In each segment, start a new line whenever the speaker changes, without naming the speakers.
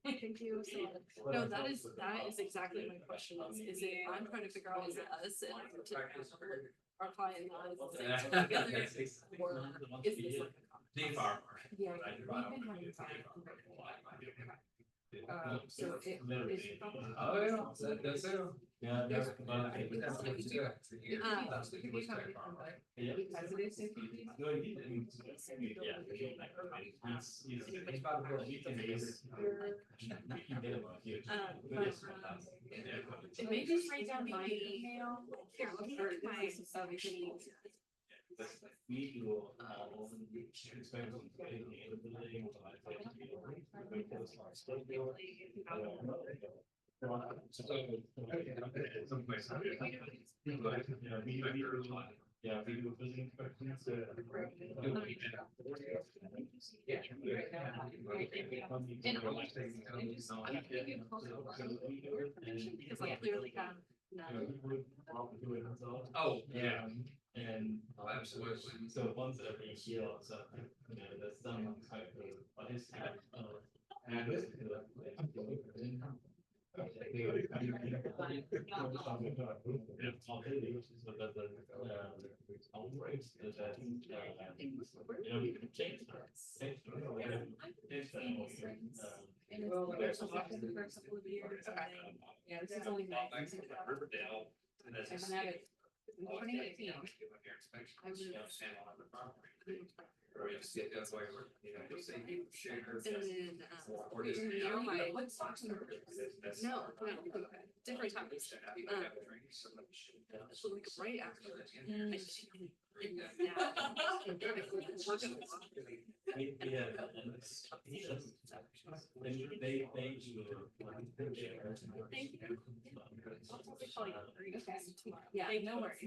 Thank you so much. No, that is exactly my question is it, I'm trying to figure out, is it us and our client together, or is this like a common? Yeah, we've been having so it is probably.
Oh, yeah, that's it. Yeah.
There's- Could be coming from like, because it is in PPP. It may just write down my email. Here, let me look at my
Yeah, we do building
because I clearly have none.
Oh, yeah. And absolutely. So once every year, so there's some type of his and this. We can change
And it's the first couple of years, and then, yeah, this is only my.
Riverdale.
I've been at it in 2018. I was.
That's why we're, you'll say you share.
And then, near my. No, different times. So like right after. I just- Thank you. Yeah, no worries.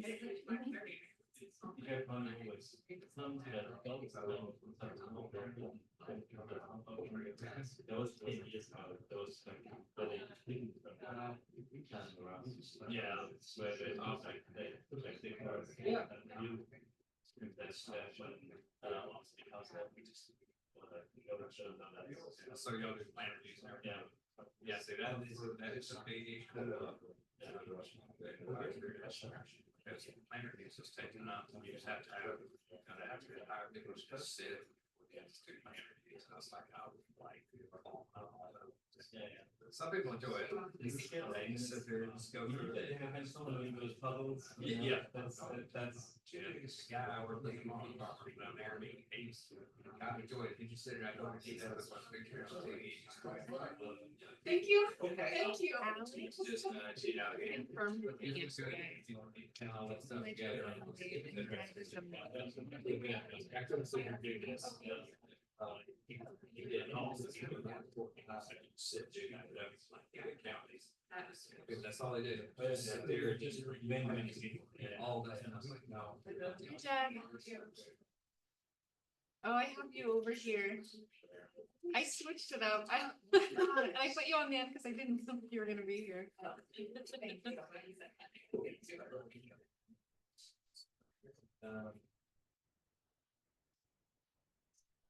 So y'all do plan reviews and everything. Yeah, so that is a big issue. Plan reviews is taken up, you just have to have, hire people to just sit. Do plan reviews, and I was like, I would like. Some people enjoy it. They sit there and just go through it. Yeah, that's. This guy I work with on the property down there, I enjoy it. Did you sit there? I don't see that. That's my picture on TV.
Thank you. Thank you.
Just, cheat out again.
Confirmed with the
It's good. You want me to count all that stuff together. Actually, so you're doing this. He did almost. Sit there, counties. That's all they did. Sit there and just all day. And I was like, no.
Hey, Jack. Oh, I have you over here. I switched it up. I put you on the end because I didn't think you were gonna be here.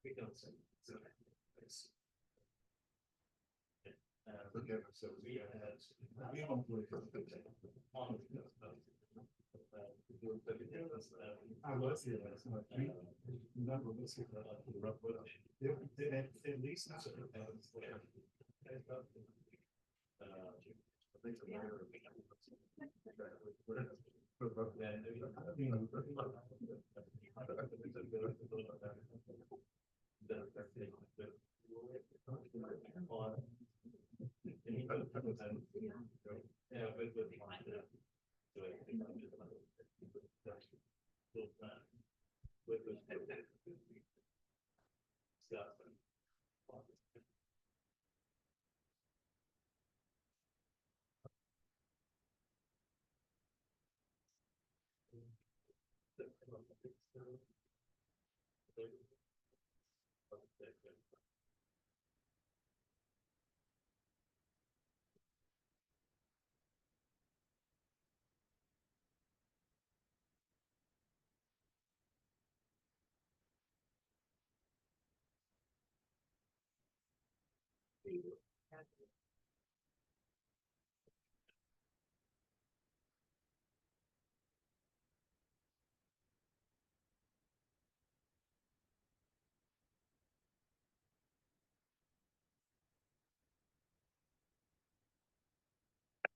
We don't say. So, so we had. I was here last night. At least.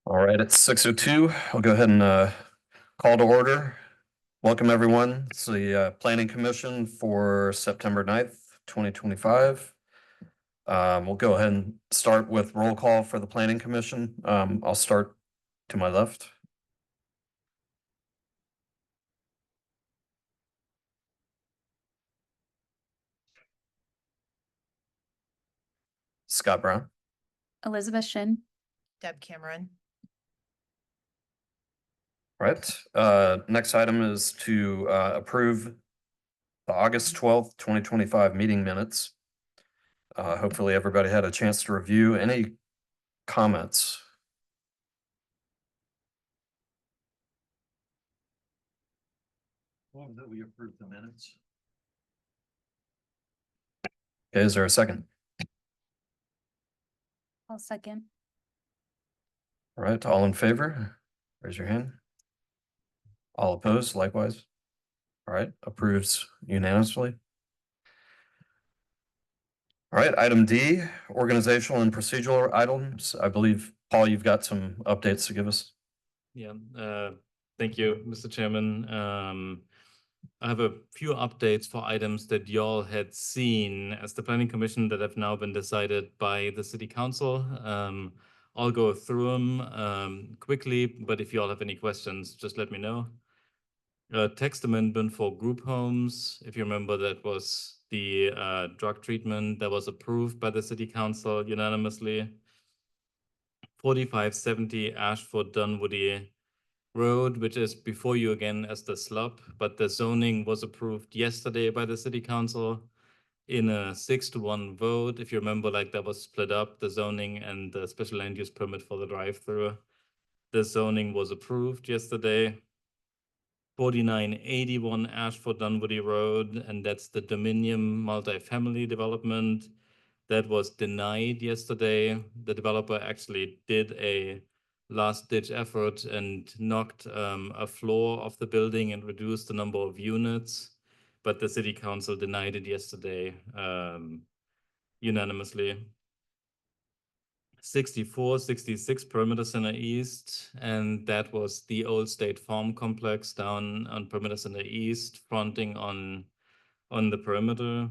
All right, it's 6:02. I'll go ahead and call to order. Welcome, everyone. It's the Planning Commission for September 9th, 2025. We'll go ahead and start with roll call for the Planning Commission. I'll start to my left. Scott Brown.
Elizabeth Shin.
Deb Cameron.
Right. Next item is to approve the August 12th, 2025 meeting minutes. Hopefully everybody had a chance to review. Any comments?
Well, that we approve the minutes.
Okay, is there a second?
I'll second.
All right, all in favor, raise your hand. All opposed, likewise. All right, approves unanimously. All right, item D, organizational and procedural items. I believe, Paul, you've got some updates to give us.
Yeah, thank you, Mr. Chairman. I have a few updates for items that y'all had seen as the Planning Commission that have now been decided by the City Council. I'll go through them quickly, but if y'all have any questions, just let me know. Text amendment for group homes. If you remember, that was the drug treatment that was approved by the City Council unanimously. 4570 Ashford Dunwoody Road, which is before you again as the slub, but the zoning was approved yesterday by the City Council in a 6-1 vote. If you remember, like that was split up, the zoning and the special land use permit for the drive-through. The zoning was approved yesterday. 4981 Ashford Dunwoody Road, and that's the Dominion multifamily development that was denied yesterday. The developer actually did a last-ditch effort and knocked a floor off the building and reduced the number of units, but the City Council denied it yesterday unanimously. 6466 Perimeter Center East, and that was the old State Farm complex down on Perimeter Center East, fronting on the perimeter.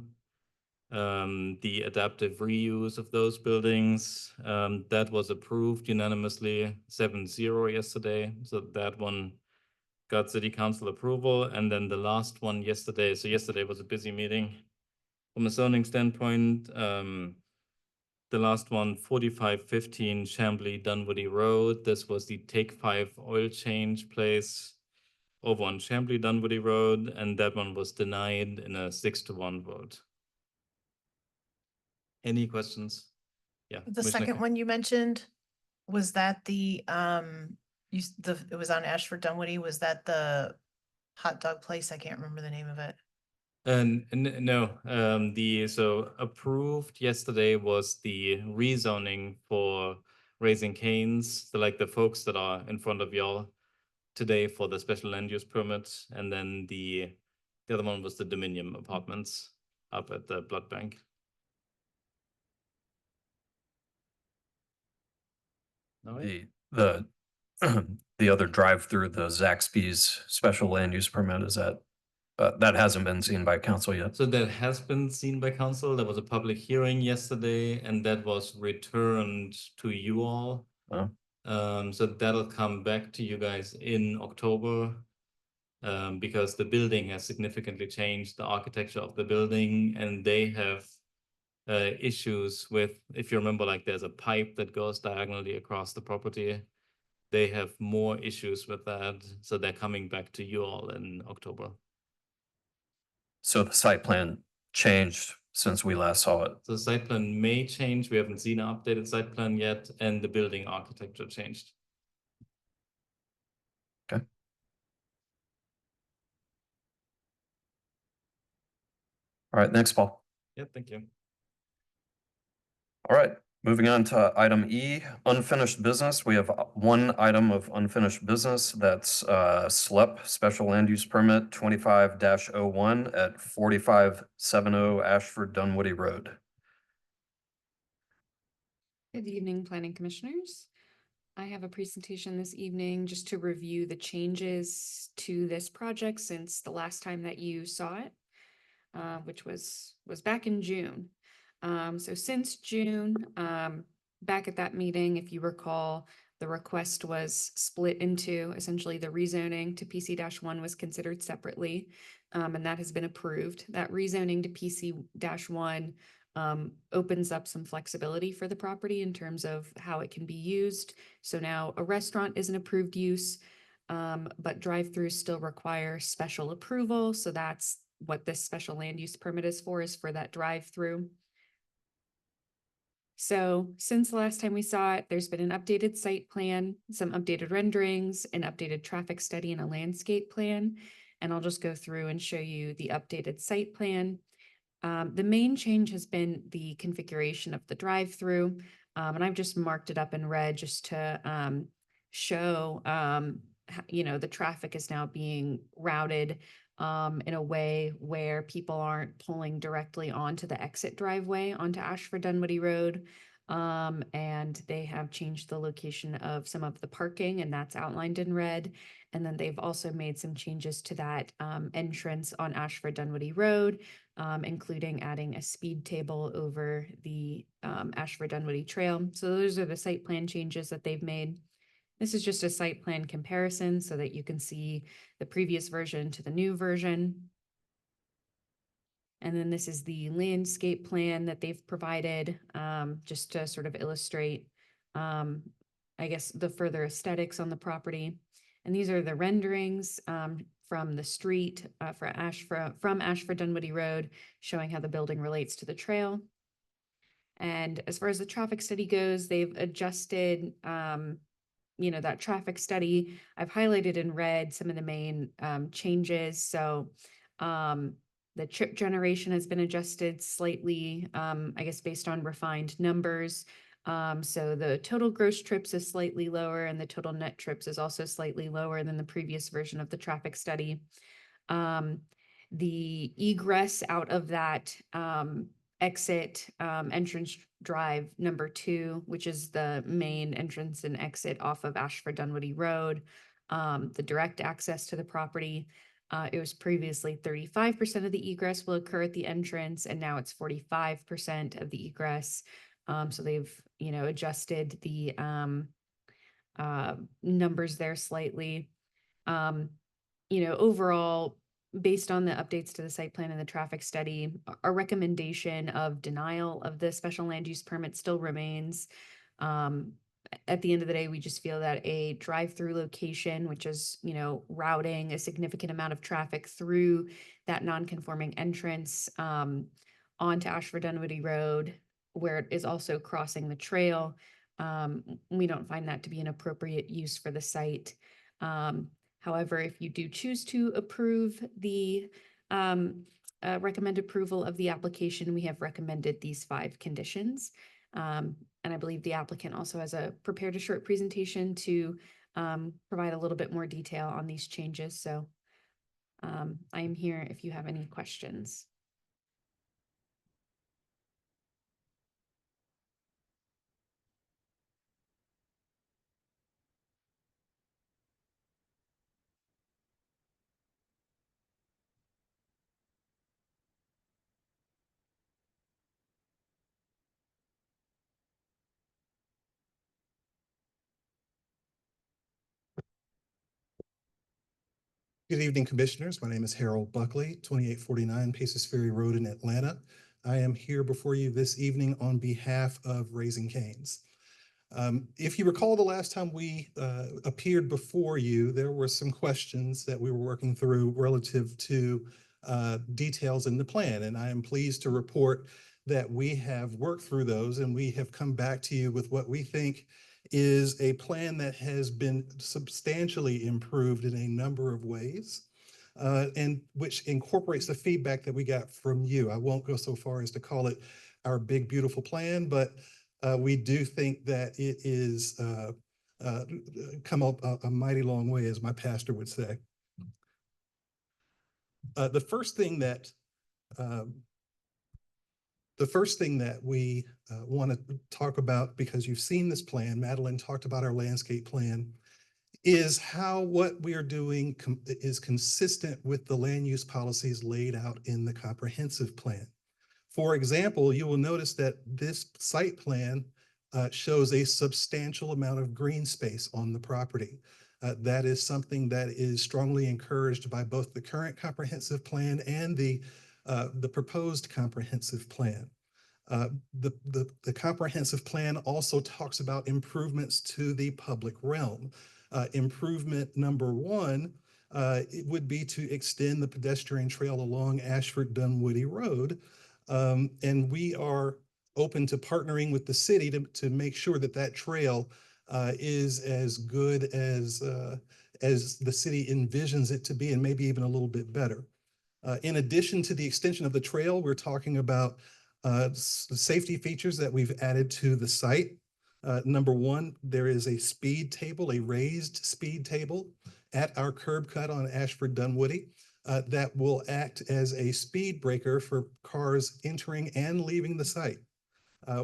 The adaptive reuse of those buildings, that was approved unanimously 7-0 yesterday. So that one got City Council approval. And then the last one yesterday, so yesterday was a busy meeting. From a zoning standpoint, the last one, 4515 Chambly Dunwoody Road. This was the Take 5 oil change place over on Chambly Dunwoody Road, and that one was denied in a 6-1 vote. Any questions? Yeah.
The second one you mentioned, was that the, it was on Ashford Dunwoody, was that the hot dog place? I can't remember the name of it.
No, so approved yesterday was the rezoning for Raising Cane's, like the folks that are in front of y'all today for the special land use permit, and then the other one was the Dominion Apartments up at the blood bank. All right.
The other drive through the Zaxby's special land use permit, is that that hasn't been seen by council yet?
So that has been seen by council. There was a public hearing yesterday, and that was returned to you all.
Oh.
So that'll come back to you guys in October, because the building has significantly changed, the architecture of the building, and they have issues with, if you remember, like there's a pipe that goes diagonally across the property. They have more issues with that, so they're coming back to you all in October.
So the site plan changed since we last saw it?
So the site plan may change. We haven't seen an updated site plan yet, and the building architecture changed.
Okay. All right, next, Paul.
Yeah, thank you.
All right, moving on to item E, unfinished business. We have one item of unfinished business. That's SLEP, Special Land Use Permit 25-01 at 4570 Ashford Dunwoody Road.
Good evening, planning commissioners.
I have a presentation this evening just to review the changes to this project since the last time that you saw it, which was back in June. So since June, back at that meeting, if you recall, the request was split into essentially the rezoning to PC-1 was considered separately, and that has been approved. That rezoning to PC-1 opens up some flexibility for the property in terms of how it can be used. So now a restaurant is an approved use, but drive-throughs still require special approval. So that's what this special land use permit is for that drive-through. So since the last time we saw it, there's been an updated site plan, some updated renderings, an updated traffic study, and a landscape plan. And I'll just go through and show you the updated site plan. The main change has been the configuration of the drive-through, and I've just marked it up in red just to show, the traffic is now being routed in a way where people aren't pulling directly onto the exit driveway onto Ashford Dunwoody Road. And they have changed the location of some of the parking, and that's outlined in red. And then they've also made some changes to that entrance on Ashford Dunwoody Road, including adding a speed table over the Ashford Dunwoody Trail. So those are the site plan changes that they've made. This is just a site plan comparison so that you can see the previous version to the new version. And then this is the landscape plan that they've provided, just to sort of illustrate, I guess, the further aesthetics on the property. And these are the renderings from the street from Ashford Dunwoody Road, showing how the building relates to the trail. And as far as the traffic study goes, they've adjusted that traffic study. I've highlighted in red some of the main changes. So the trip generation has been adjusted slightly, I guess, based on refined numbers. So the total gross trips is slightly lower, and the total net trips is also slightly lower than the previous version of the traffic study. The egress out of that exit entrance drive number 2, which is the main entrance and exit off of Ashford Dunwoody Road, the direct access to the property. It was previously 35% of the egress will occur at the entrance, and now it's 45% of the egress. So they've, adjusted the numbers there slightly. Overall, based on the updates to the site plan and the traffic study, our recommendation of denial of the special land use permit still remains. At the end of the day, we just feel that a drive-through location, which is, routing a significant amount of traffic through that non-conforming entrance onto Ashford Dunwoody Road, where it is also crossing the trail, we don't find that to be an appropriate use for the site. However, if you do choose to approve the recommend approval of the application, we have recommended these 5 conditions. And I believe the applicant also has prepared a short presentation to provide a little bit more detail on these changes. So I am here if you have any questions.
Good evening, Commissioners. My name is Harold Buckley, 2849 Paces Ferry Road in Atlanta. I am here before you this evening on behalf of Raising Cane's. If you recall, the last time we appeared before you, there were some questions that we were working through relative to details in the plan. And I am pleased to report that we have worked through those, and we have come back to you with what we think is a plan that has been substantially improved in a number of ways, and which incorporates the feedback that we got from you. I won't go so far as to call it our big, beautiful plan, but we do think that it is come up a mighty long way, as my pastor would say. The first thing that The first thing that we want to talk about, because you've seen this plan, Madeline talked about our landscape plan, is how what we are doing is consistent with the land use policies laid out in the comprehensive plan. For example, you will notice that this site plan shows a substantial amount of green space on the property. That is something that is strongly encouraged by both the current comprehensive plan and the proposed comprehensive plan. The comprehensive plan also talks about improvements to the public realm. Improvement number one, it would be to extend the pedestrian trail along Ashford Dunwoody Road. And we are open to partnering with the city to make sure that that trail is as good as the city envisions it to be, and maybe even a little bit better. In addition to the extension of the trail, we're talking about safety features that we've added to the site. Number one, there is a speed table, a raised speed table at our curb cut on Ashford Dunwoody that will act as a speed breaker for cars entering and leaving the site.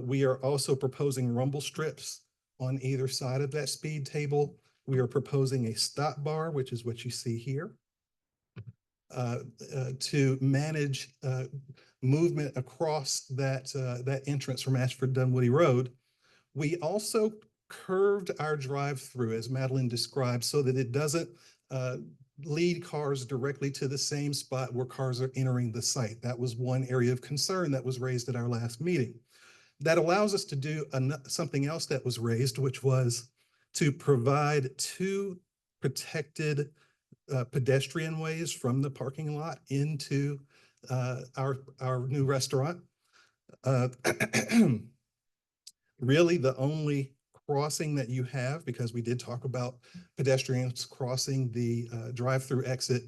We are also proposing rumble strips on either side of that speed table. We are proposing a stop bar, which is what you see here, to manage movement across that entrance from Ashford Dunwoody Road. We also curved our drive-through, as Madeline described, so that it doesn't lead cars directly to the same spot where cars are entering the site. That was one area of concern that was raised at our last meeting. That allows us to do something else that was raised, which was to provide two protected pedestrian ways from the parking lot into our new restaurant. Really, the only crossing that you have, because we did talk about pedestrians crossing the drive-through exit,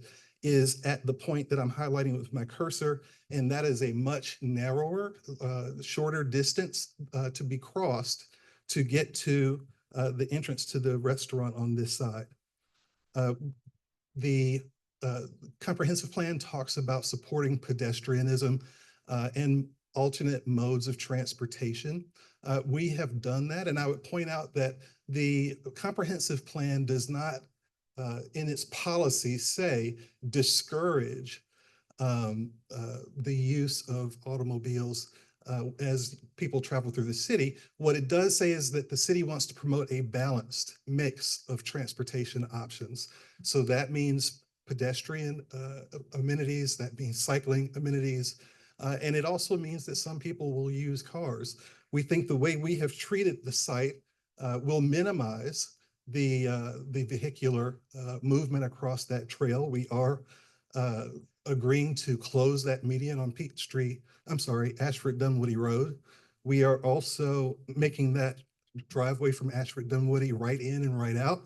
is at the point that I'm highlighting with my cursor, and that is a much narrower, shorter distance to be crossed to get to the entrance to the restaurant on this side. The comprehensive plan talks about supporting pedestrianism and alternate modes of transportation. We have done that, and I would point out that the comprehensive plan does not, in its policy, say discourage the use of automobiles as people travel through the city. What it does say is that the city wants to promote a balanced mix of transportation options. So that means pedestrian amenities, that means cycling amenities, and it also means that some people will use cars. We think the way we have treated the site will minimize the vehicular movement across that trail. We are agreeing to close that median on Ashford Dunwoody Road. We are also making that driveway from Ashford Dunwoody right in and right out.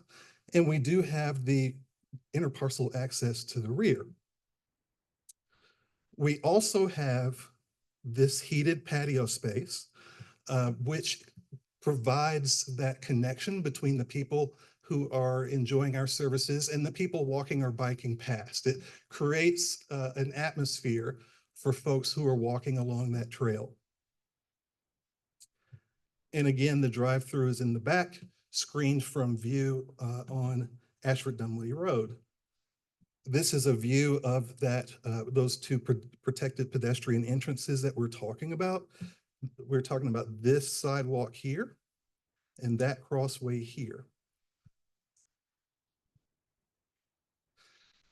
And we do have the interparcel access to the rear. We also have this heated patio space, which provides that connection between the people who are enjoying our services and the people walking or biking past. It creates an atmosphere for folks who are walking along that trail. And again, the drive-through is in the back, screened from view on Ashford Dunwoody Road. This is a view of that those two protected pedestrian entrances that we're talking about. We're talking about this sidewalk here and that crossway here.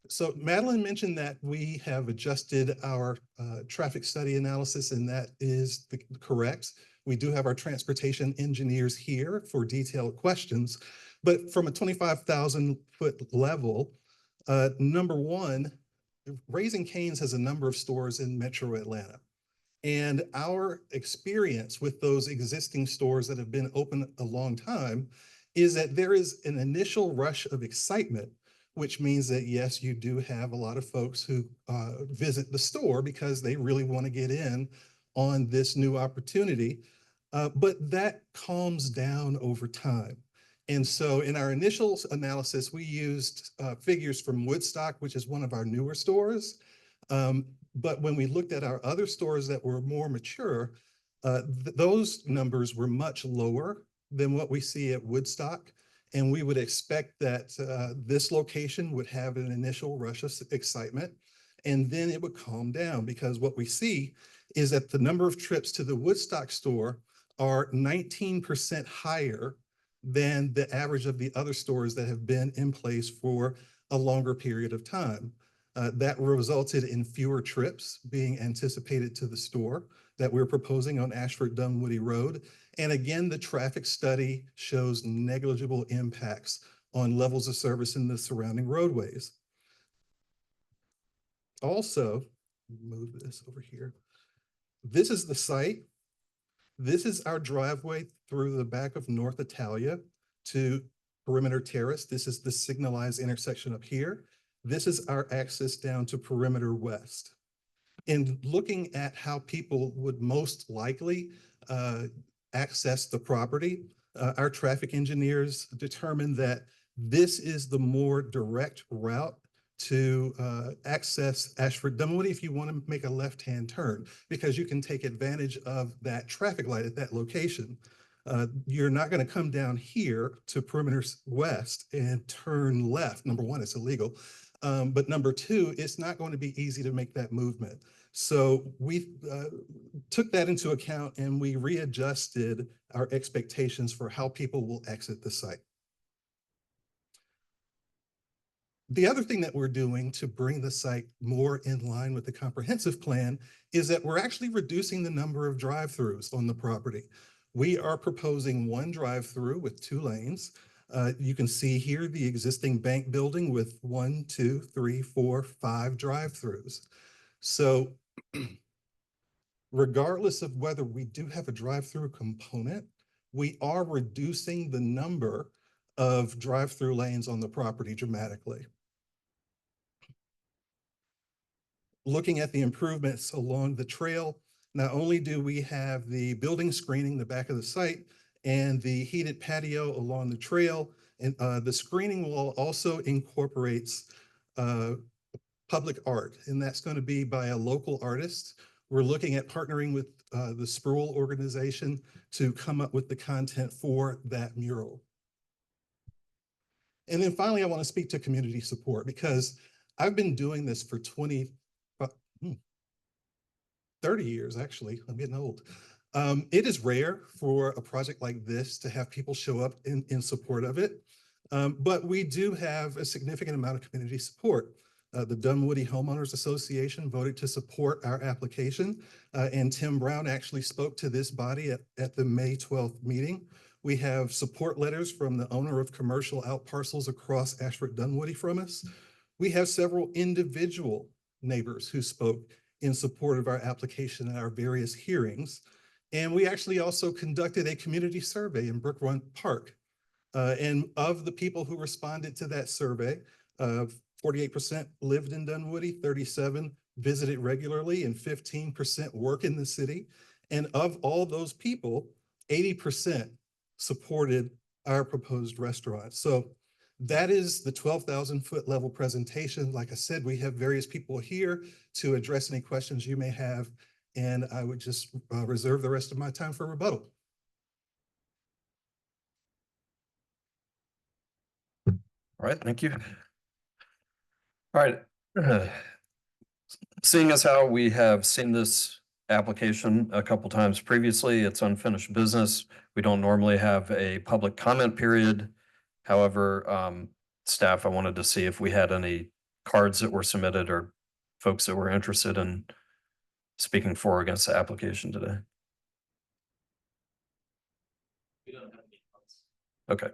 So Madeline mentioned that we have adjusted our traffic study analysis, and that is correct. We do have our transportation engineers here for detailed questions, but from a 25,000-foot level, number one, Raising Cane's has a number of stores in Metro Atlanta. And our experience with those existing stores that have been open a long time is that there is an initial rush of excitement, which means that, yes, you do have a lot of folks who visit the store because they really want to get in on this new opportunity. But that calms down over time. And so in our initial analysis, we used figures from Woodstock, which is one of our newer stores. But when we looked at our other stores that were more mature, those numbers were much lower than what we see at Woodstock. And we would expect that this location would have an initial rush of excitement, and then it would calm down, because what we see is that the number of trips to the Woodstock store are 19% higher than the average of the other stores that have been in place for a longer period of time. That resulted in fewer trips being anticipated to the store that we're proposing on Ashford Dunwoody Road. And again, the traffic study shows negligible impacts on levels of service in the surrounding roadways. Also, move this over here. This is the site. This is our driveway through the back of North Italia to Perimeter Terrace. This is the signalized intersection up here. This is our access down to Perimeter West. In looking at how people would most likely access the property, our traffic engineers determined that this is the more direct route to access Ashford Dunwoody if you want to make a left-hand turn, because you can take advantage of that traffic light at that location. You're not going to come down here to Perimeter West and turn left. Number one, it's illegal. But number two, it's not going to be easy to make that movement. So we took that into account, and we readjusted our expectations for how people will exit the site. The other thing that we're doing to bring the site more in line with the comprehensive plan is that we're actually reducing the number of drive-throughs on the property. We are proposing one drive-through with 2 lanes. You can see here the existing bank building with 1, 2, 3, 4, 5 drive-throughs. So regardless of whether we do have a drive-through component, we are reducing the number of drive-through lanes on the property dramatically. Looking at the improvements along the trail, not only do we have the building screening the back of the site and the heated patio along the trail, and the screening will also incorporates public art, and that's going to be by a local artist. We're looking at partnering with the Sproul organization to come up with the content for that mural. And then finally, I want to speak to community support, because I've been doing this for 30 years, actually. I'm getting old. It is rare for a project like this to have people show up in support of it, but we do have a significant amount of community support. The Dunwoody Homeowners Association voted to support our application, and Tim Brown actually spoke to this body at the May 12th meeting. We have support letters from the owner of commercial out parcels across Ashford Dunwoody from us. We have several individual neighbors who spoke in support of our application at our various hearings. And we actually also conducted a community survey in Brook Run Park. And of the people who responded to that survey, 48% lived in Dunwoody, 37% visited regularly, and 15% work in the city. And of all those people, 80% supported our proposed restaurant. So that is the 12,000-foot level presentation. Like I said, we have various people here to address any questions you may have, and I would just reserve the rest of my time for rebuttal.
All right, thank you. All right. Seeing as how we have seen this application a couple times previously, it's unfinished business. We don't normally have a public comment period. However, staff, I wanted to see if we had any cards that were submitted or folks that were interested in speaking for or against the application today.
We don't have any cards.
Okay.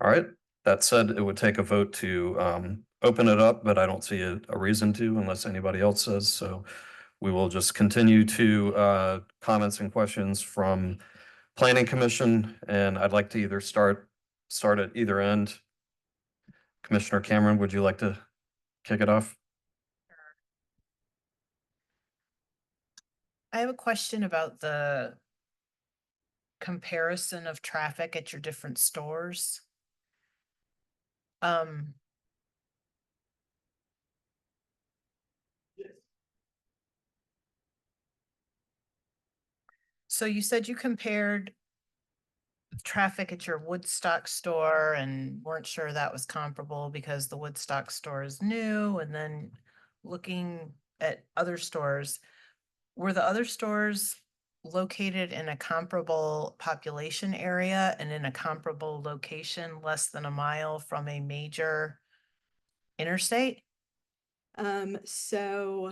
All right. That said, it would take a vote to open it up, but I don't see a reason to unless anybody else says. So we will just continue to comments and questions from Planning Commission, and I'd like to either start at either end. Commissioner Cameron, would you like to kick it off?
I have a question about the comparison of traffic at your different stores. So you said you compared traffic at your Woodstock store and weren't sure that was comparable because the Woodstock store is new, and then looking at other stores, were the other stores located in a comparable population area and in a comparable location less than a mile from a major interstate?
So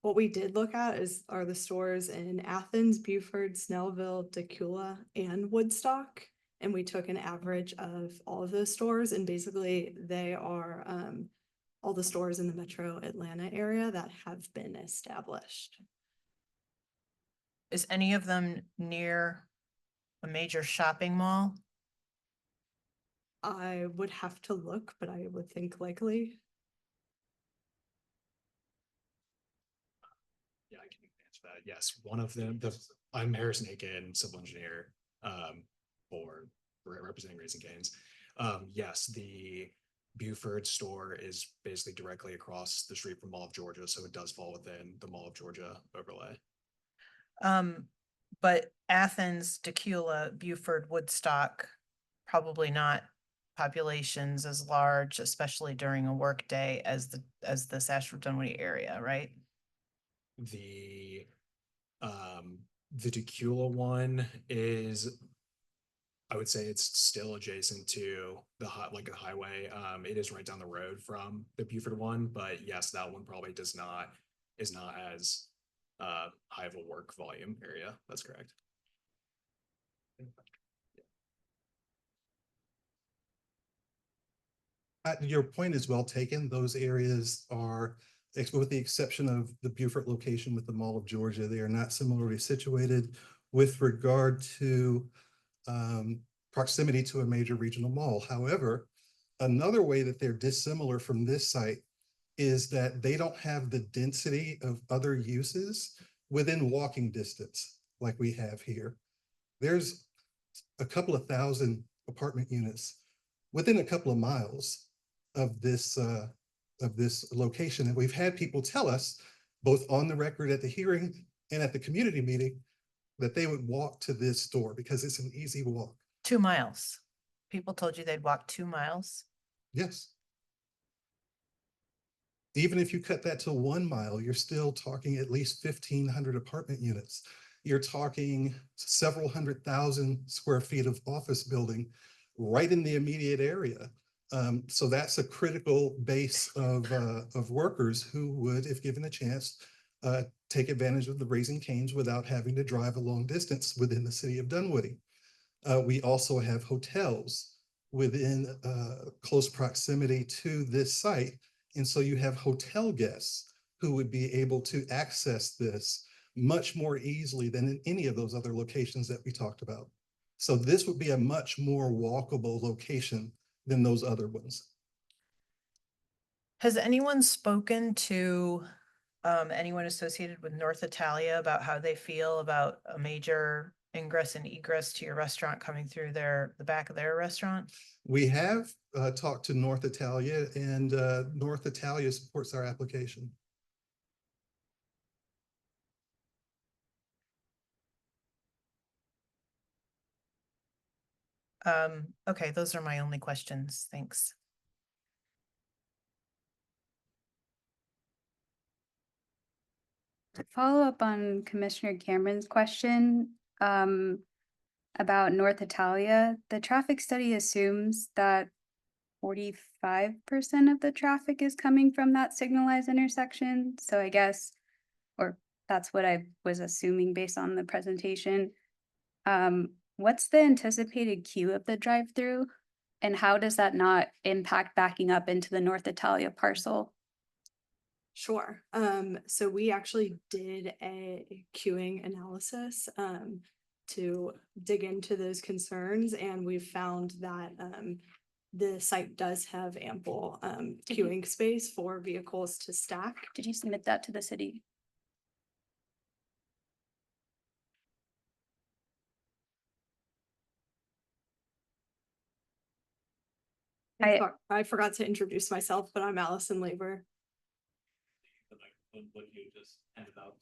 what we did look at are the stores in Athens, Beaufort, Snellville, Decula, and Woodstock. And we took an average of all of those stores, and basically they are all the stores in the metro Atlanta area that have been established.
Is any of them near a major shopping mall?
I would have to look, but I would think likely.
Yeah, I can answer that. Yes, one of them, I'm Harrison Aiken, civil engineer, for representing Raising Cane's. Yes, the Buford store is basically directly across the street from Mall of Georgia, so it does fall within the Mall of Georgia overlay.
But Athens, Decula, Beaufort, Woodstock, probably not populations as large, especially during a work day as this Ashford Dunwoody area, right?
The Decula one is, I would say it's still adjacent to the like a highway. It is right down the road from the Buford one, but yes, that one probably is not as high of a work volume area. That's correct.
Your point is well taken. Those areas are, with the exception of the Beaufort location with the Mall of Georgia, they are not similarly situated with regard to proximity to a major regional mall. However, another way that they're dissimilar from this site is that they don't have the density of other uses within walking distance like we have here. There's a couple of thousand apartment units within a couple of miles of this location. And we've had people tell us, both on the record at the hearing and at the community meeting, that they would walk to this store because it's an easy walk.
2 miles. People told you they'd walk 2 miles.
Yes. Even if you cut that to 1 mile, you're still talking at least 1,500 apartment units. You're talking several 100,000 square feet of office building right in the immediate area. So that's a critical base of workers who would, if given a chance, take advantage of the Raising Cane's without having to drive a long distance within the city of Dunwoody. We also have hotels within close proximity to this site. And so you have hotel guests who would be able to access this much more easily than in any of those other locations that we talked about. So this would be a much more walkable location than those other ones.
Has anyone spoken to anyone associated with North Italia about how they feel about a major ingress and egress to your restaurant coming through the back of their restaurant?
We have talked to North Italia, and North Italia supports our application.
Okay, those are my only questions. Thanks.
To follow up on Commissioner Cameron's question, about North Italia, the traffic study assumes that 45% of the traffic is coming from that signalized intersection. So I guess, or that's what I was assuming based on the presentation. What's the anticipated queue of the drive-through? And how does that not impact backing up into the North Italia parcel?
Sure. So we actually did a queuing analysis to dig into those concerns, and we've found that the site does have ample queuing space for vehicles to stack.
Did you submit that to the city?
I forgot to introduce myself, but I'm Allison Labor.
What you just handed out.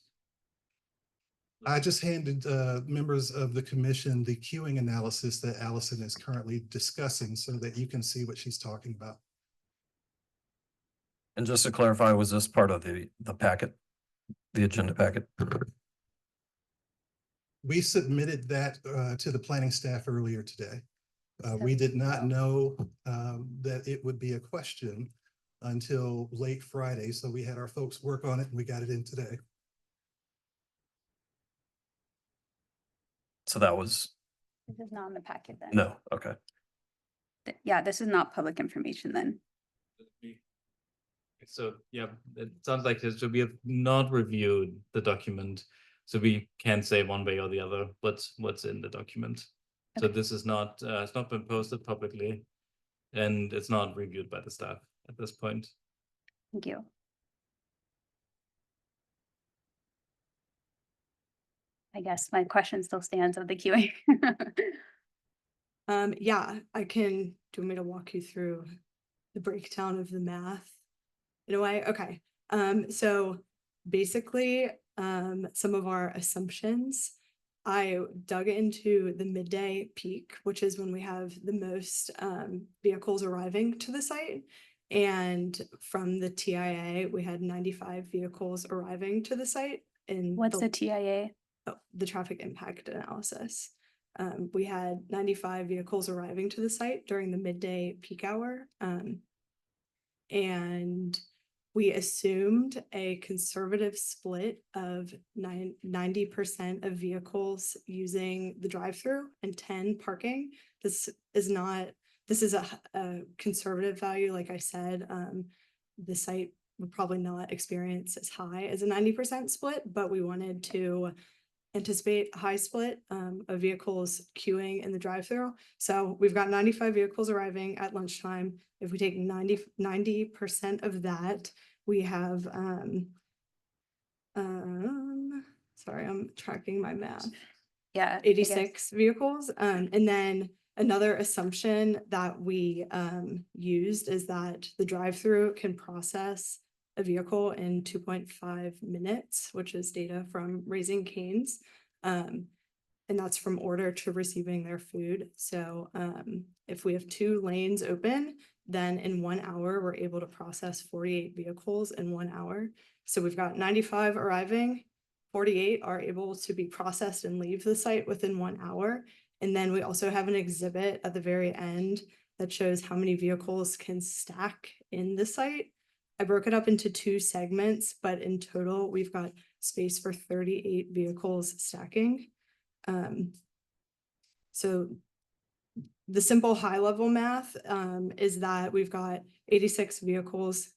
I just handed members of the commission the queuing analysis that Allison is currently discussing so that you can see what she's talking about.
And just to clarify, was this part of the packet, the agenda packet?
We submitted that to the planning staff earlier today. We did not know that it would be a question until late Friday, so we had our folks work on it and we got it in today.
So that was,
This is not in the packet then.
no, okay.
Yeah, this is not public information then.
So, yeah, it sounds like this, so we have not reviewed the document. So we can't say one way or the other what's in the document. So
Okay.
this is not, it's not been posted publicly. And it's not reviewed by the staff at this point.
Thank you. I guess my question still stands of the QA.
Yeah, I can, do you want me to walk you through the breakdown of the math? In a way, okay. So basically, some of our assumptions, I dug into the midday peak, which is when we have the most vehicles arriving to the site. And from the TIA, we had 95 vehicles arriving to the site. And
What's the TIA?
the traffic impact analysis. We had 95 vehicles arriving to the site during the midday peak hour. And we assumed a conservative split of 90% of vehicles using the drive-through and 10 parking. This is a conservative value. Like I said, the site would probably not experience as high as a 90% split, but we wanted to anticipate a high split of vehicles queuing in the drive-through. So we've got 95 vehicles arriving at lunchtime. If we take 90% of that, we have sorry, I'm tracking my math.
Yeah. I guess.
86 vehicles. And then another assumption that we used is that the drive-through can process a vehicle in 2.5 minutes, which is data from Raising Cane's. And that's from order to receiving their food. So if we have 2 lanes open, then in 1 hour, we're able to process 48 vehicles in 1 hour. So we've got 95 arriving, 48 are able to be processed and leave the site within 1 hour. And then we also have an exhibit at the very end that shows how many vehicles can stack in the site. I broke it up into 2 segments, but in total, we've got space for 38 vehicles stacking. So the simple high level math is that we've got 86 vehicles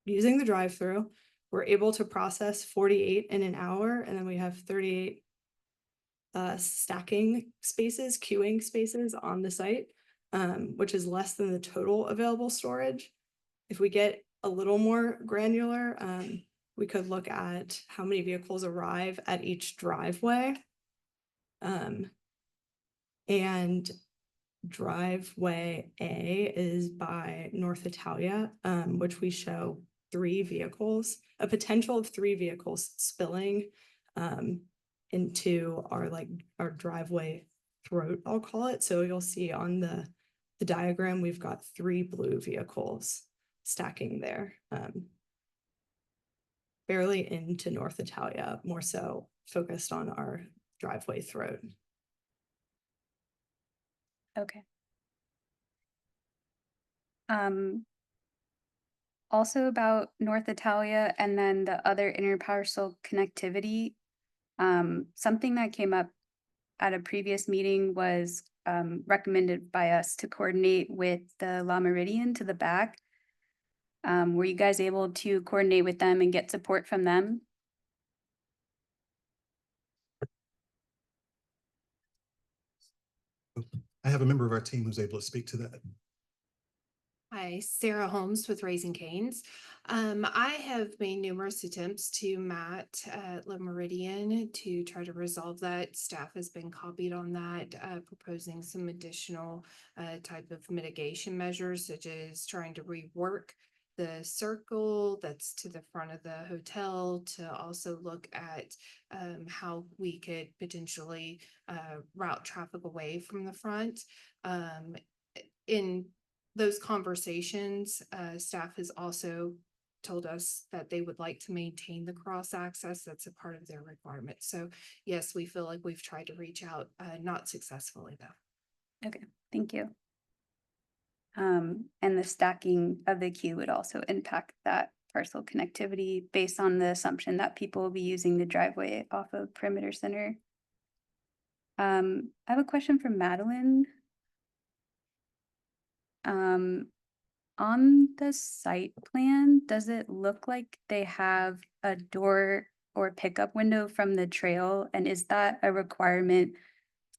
using the drive-through. We're able to process 48 in an hour, and then we have 38 stacking spaces, queuing spaces on the site, which is less than the total available storage. If we get a little more granular, we could look at how many vehicles arrive at each driveway. And driveway A is by North Italia, which we show 3 vehicles, a potential of 3 vehicles spilling into our driveway throat, I'll call it. So you'll see on the diagram, we've got 3 blue vehicles stacking there, barely into North Italia, more so focused on our driveway throat.
Okay. Also about North Italia and then the other interparcel connectivity. Something that came up at a previous meeting was recommended by us to coordinate with the La Meridian to the back. Were you guys able to coordinate with them and get support from them?
I have a member of our team who's able to speak to that.
Hi, Sarah Holmes with Raising Cane's. I have made numerous attempts to Matt at Le Meridian to try to resolve that. Staff has been copied on that, proposing some additional type of mitigation measures, such as trying to rework the circle that's to the front of the hotel to also look at how we could potentially route traffic away from the front. In those conversations, staff has also told us that they would like to maintain the cross access. That's a part of their requirement. So yes, we feel like we've tried to reach out, not successfully though.
Okay, thank you. And the stacking of the queue would also impact that parcel connectivity based on the assumption that people will be using the driveway off of Perimeter Center. I have a question for Madeline. On the site plan, does it look like they have a door or pickup window from the trail? And is that a requirement,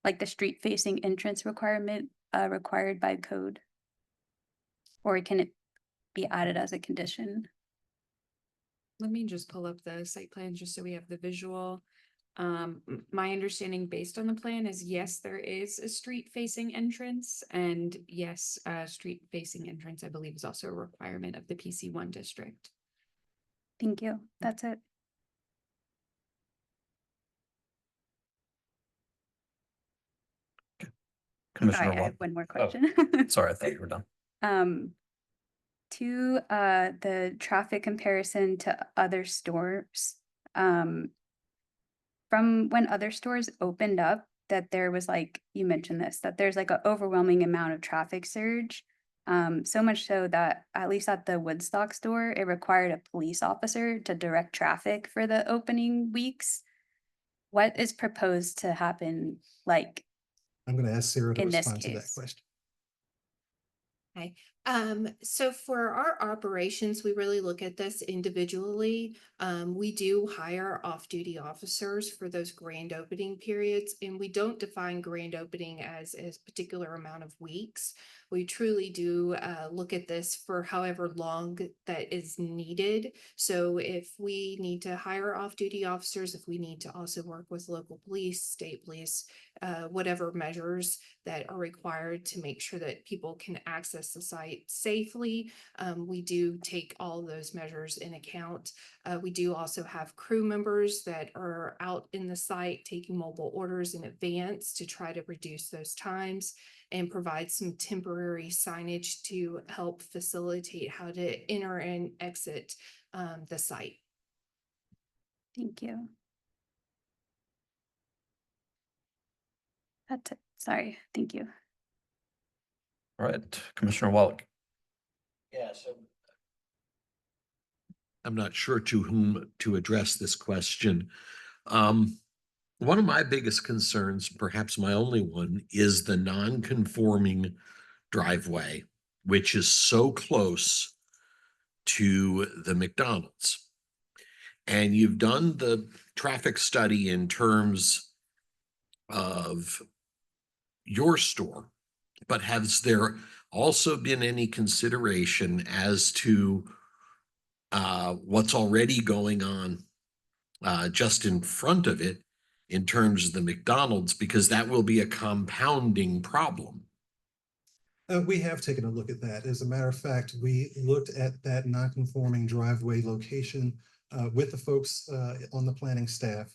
like the street facing entrance requirement, required by code? Or can it be added as a condition?
Let me just pull up the site plan just so we have the visual. My understanding based on the plan is yes, there is a street facing entrance, and yes, street facing entrance, I believe, is also a requirement of the PC1 district.
Thank you. That's it.
Commissioner
Sorry, I
Wall.
have one more question.
Sorry, I thought you were done.
To the traffic comparison to other stores, from when other stores opened up, that there was like, you mentioned this, that there's like an overwhelming amount of traffic surge. So much so that at least at the Woodstock store, it required a police officer to direct traffic for the opening weeks. What is proposed to happen, like,
I'm going to ask Sarah to
in this
respond to that
case?
question.
Okay, so for our operations, we really look at this individually. We do hire off-duty officers for those grand opening periods, and we don't define grand opening as a particular amount of weeks. We truly do look at this for however long that is needed. So if we need to hire off-duty officers, if we need to also work with local police, state police, whatever measures that are required to make sure that people can access the site safely. We do take all those measures in account. We do also have crew members that are out in the site taking mobile orders in advance to try to reduce those times and provide some temporary signage to help facilitate how to enter and exit the site.
Thank you. That's it. Sorry. Thank you.
All right, Commissioner Wallach.
Yeah, so I'm not sure to whom to address this question. One of my biggest concerns, perhaps my only one, is the non-conforming driveway, which is so close to the McDonald's. And you've done the traffic study in terms of your store, but has there also been any consideration as to what's already going on just in front of it in terms of the McDonald's, because that will be a compounding problem?
We have taken a look at that. As a matter of fact, we looked at that non-conforming driveway location with the folks on the planning staff.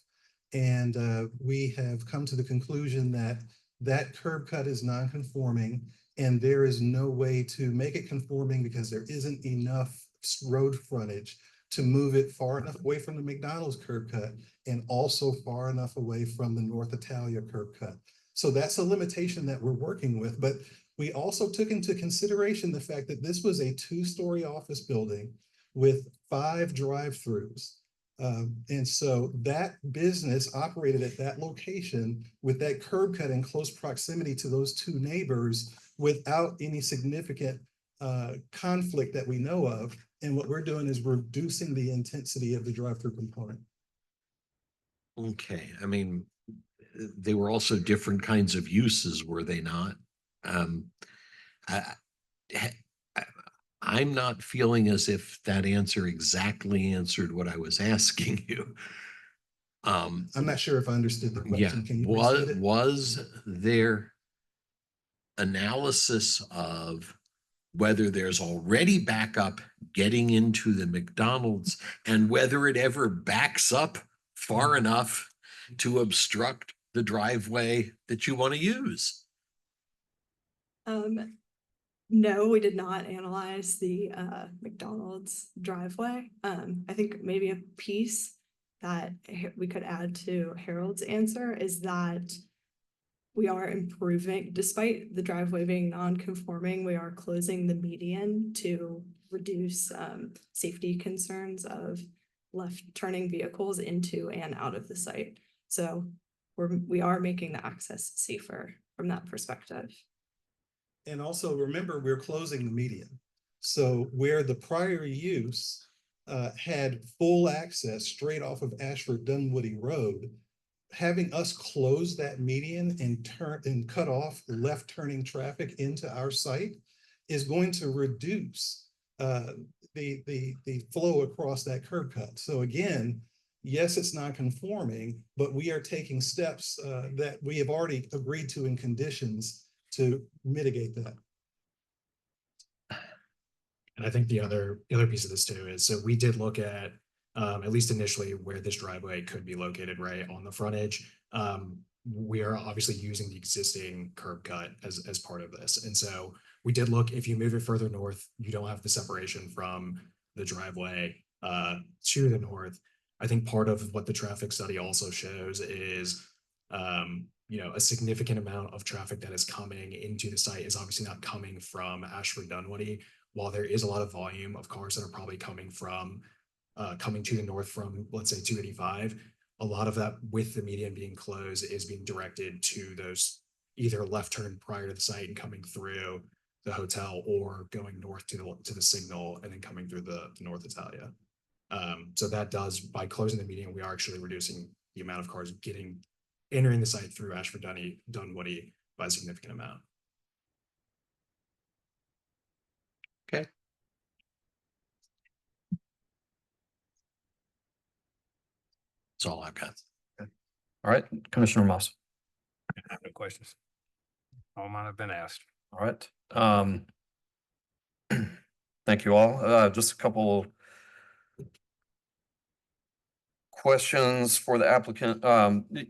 And we have come to the conclusion that that curb cut is non-conforming, and there is no way to make it conforming because there isn't enough road frontage to move it far enough away from the McDonald's curb cut and also far enough away from the North Italia curb cut. So that's a limitation that we're working with. But we also took into consideration the fact that this was a 2-story office building with 5 drive-throughs. And so that business operated at that location with that curb cut in close proximity to those 2 neighbors without any significant conflict that we know of. And what we're doing is reducing the intensity of the drive-through component.
Okay, I mean, they were also different kinds of uses, were they not? I'm not feeling as if that answer exactly answered what I was asking you.
I'm not sure if I understood the
Yeah,
question. Can you restate it?
was there analysis of whether there's already backup getting into the McDonald's, and whether it ever backs up far enough to obstruct the driveway that you want to use.
No, we did not analyze the McDonald's driveway. I think maybe a piece that we could add to Harold's answer is that we are improving, despite the driveway being non-conforming, we are closing the median to reduce safety concerns of left turning vehicles into and out of the site. So we are making the access safer from that perspective.
And also remember, we're closing the median. So where the prior use had full access straight off of Ashford Dunwoody Road, having us close that median and cut off left turning traffic into our site is going to reduce the flow across that curb cut. So again, yes, it's not conforming, but we are taking steps that we have already agreed to in conditions to mitigate that.
And I think the other piece of this too is, so we did look at least initially where this driveway could be located right on the frontage. We are obviously using the existing curb cut as part of this. And so we did look, if you move it further north, you don't have the separation from the driveway to the north. I think part of what the traffic study also shows is a significant amount of traffic that is coming into the site is obviously not coming from Ashford Dunwoody. While there is a lot of volume of cars that are probably coming to the north from, let's say, 285, a lot of that, with the median being closed, is being directed to those either left turn prior to the site and coming through the hotel, or going north to the signal and then coming through the North Italia. So that does, by closing the median, we are actually reducing the amount of cars entering the site through Ashford Dunwoody by a significant amount.
Okay. That's all I've got.
All right, Commissioner Moss.
I have no questions. All mine have been asked.
All right. Thank you all. Just a couple questions for the applicant.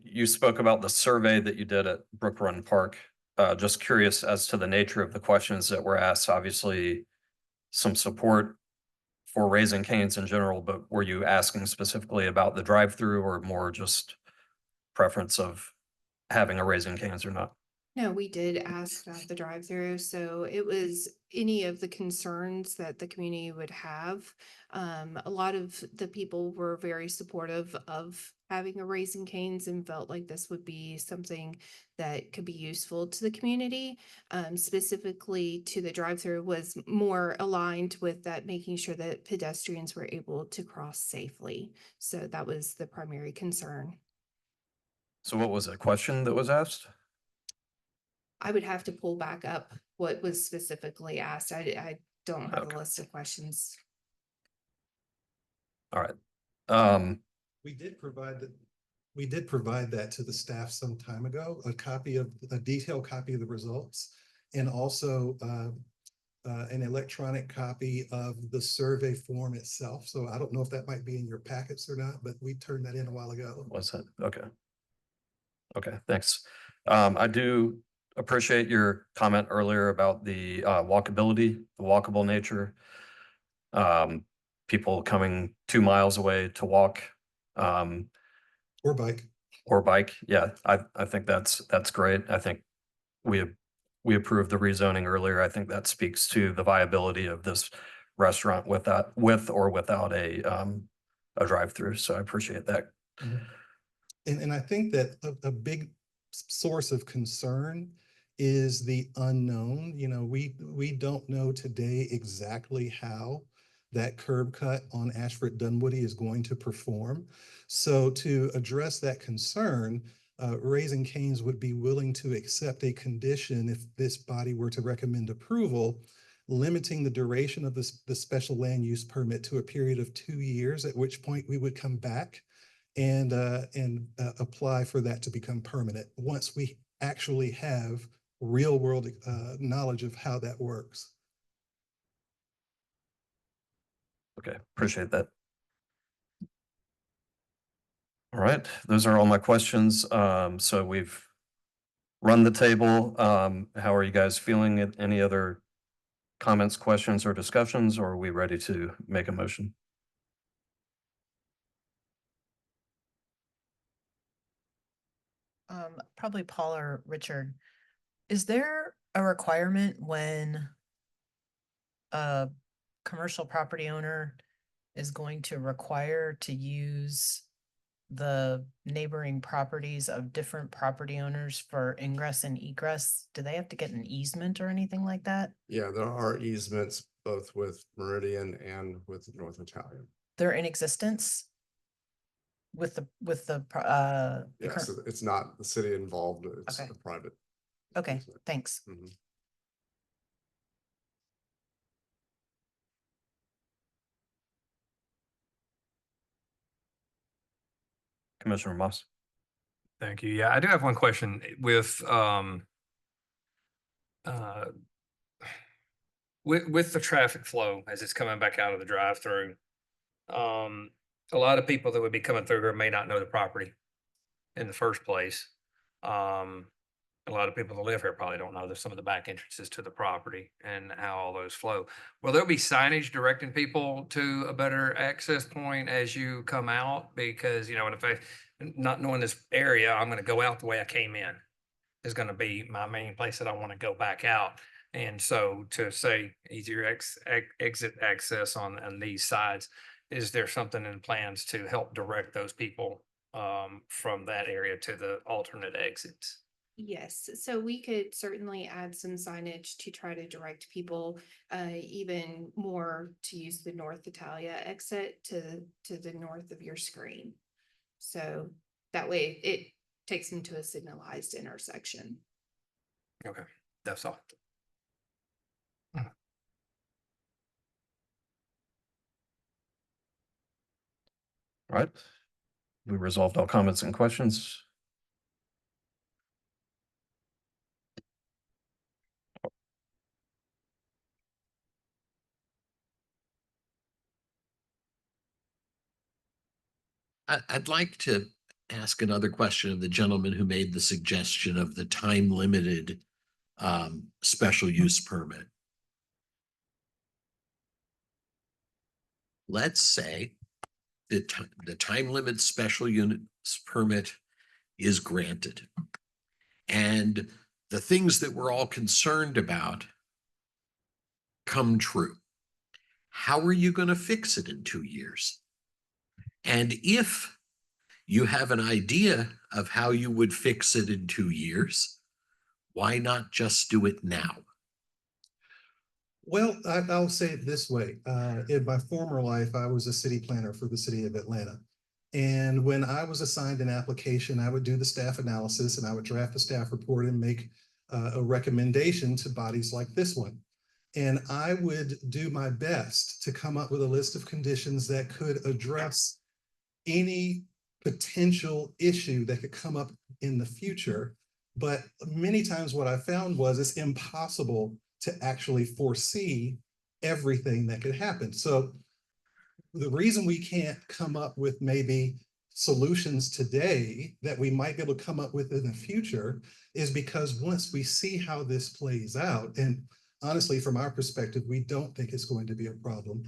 You spoke about the survey that you did at Brook Run Park. Just curious as to the nature of the questions that were asked. Obviously, some support for Raising Cane's in general, but were you asking specifically about the drive-through, or more just preference of having a Raising Cane's or not?
No, we did ask about the drive-through, so it was any of the concerns that the community would have. A lot of the people were very supportive of having a Raising Cane's and felt like this would be something that could be useful to the community. Specifically to the drive-through was more aligned with that, making sure that pedestrians were able to cross safely. So that was the primary concern.
So what was the question that was asked?
I would have to pull back up what was specifically asked. I don't have
Okay.
a list of questions.
All right.
We did provide that to the staff some time ago, a detailed copy of the results, and also an electronic copy of the survey form itself. So I don't know if that might be in your packets or not, but we turned that in a while ago.
Was that? Okay. Okay, thanks. I do appreciate your comment earlier about the walkability, the walkable nature. People coming 2 miles away to walk.
Or bike.
Or bike. Yeah, I think that's great. I think we approved the rezoning earlier. I think that speaks to the viability of this restaurant with or without a drive-through. So I appreciate that.
And I think that a big source of concern is the unknown. We don't know today exactly how that curb cut on Ashford Dunwoody is going to perform. So to address that concern, Raising Cane's would be willing to accept a condition if this body were to recommend approval, limiting the duration of the special land use permit to a period of 2 years, at which point we would come back and apply for that to become permanent once we actually have real world knowledge of how that works.
Okay, appreciate that. All right, those are all my questions. So we've run the table. How are you guys feeling? Any other comments, questions, or discussions, or are we ready to make a motion?
Probably Paul or Richard. Is there a requirement when a commercial property owner is going to require to use the neighboring properties of different property owners for ingress and egress? Do they have to get an easement or anything like that?
Yeah, there are easements both with Meridian and with North Italian.
They're in existence with the
Yes, it's not the city involved, it's
Okay.
a private.
Okay,
easement.
thanks.
Mhm.
Commissioner Moss?
Thank you. Yeah, I do have one question with uh with the traffic flow as it's coming back out of the drive-through. A lot of people that would be coming through here may not know the property in the first place. A lot of people that live here probably don't know there's some of the back entrances to the property and how all those flow. Will there be signage directing people to a better access point as you come out? Because, you know, and if I, not knowing this area, I'm gonna go out the way I came in. Is gonna be my main place that I want to go back out. And so to say easier exit access on these sides, is there something in plans to help direct those people from that area to the alternate exits?
Yes, so we could certainly add some signage to try to direct people even more to use the North Italia exit to the north of your screen. So that way it takes them to a signalized intersection.
Okay, that's all.
All right. We resolved all comments and questions.
I'd like to ask another question of the gentleman who made the suggestion of the time-limited special use permit. Let's say the time limit special use permit is granted. And the things that we're all concerned about come true. How are you going to fix it in 2 years? And if you have an idea of how you would fix it in 2 years, why not just do it now?
Well, I'll say it this way. In my former life, I was a city planner for the city of Atlanta. And when I was assigned an application, I would do the staff analysis and I would draft a staff report and make a recommendation to bodies like this one. And I would do my best to come up with a list of conditions that could address any potential issue that could come up in the future. But many times what I found was it's impossible to actually foresee everything that could happen. So the reason we can't come up with maybe solutions today that we might be able to come up with in the future is because once we see how this plays out, and honestly, from our perspective, we don't think it's going to be a problem.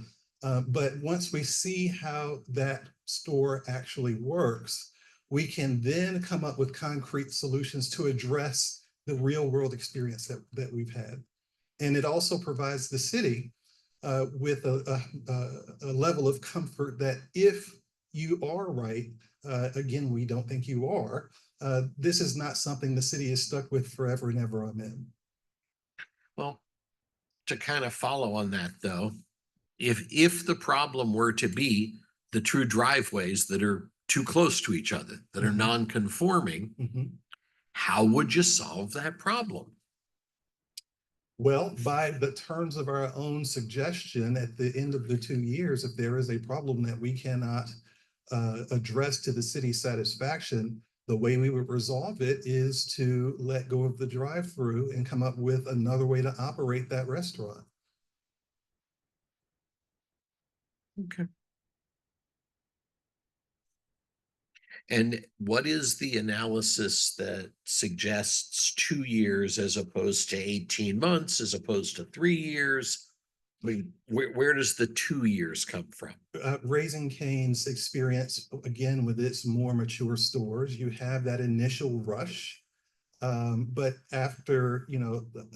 But once we see how that store actually works, we can then come up with concrete solutions to address the real world experience that we've had. And it also provides the city with a level of comfort that if you are right, again, we don't think you are, this is not something the city is stuck with forever and ever, amen.
Well, to kind of follow on that though, if the problem were to be the true driveways that are too close to each other, that are non-conforming, how would you solve that problem?
Well, by the terms of our own suggestion, at the end of the 2 years, if there is a problem that we cannot address to the city's satisfaction, the way we would resolve it is to let go of the drive-through and come up with another way to operate that restaurant.
Okay. And what is the analysis that suggests 2 years as opposed to 18 months, as opposed to 3 years? I mean, where does the 2 years come from?
Raising Cane's experience, again, with its more mature stores, you have that initial rush. But after,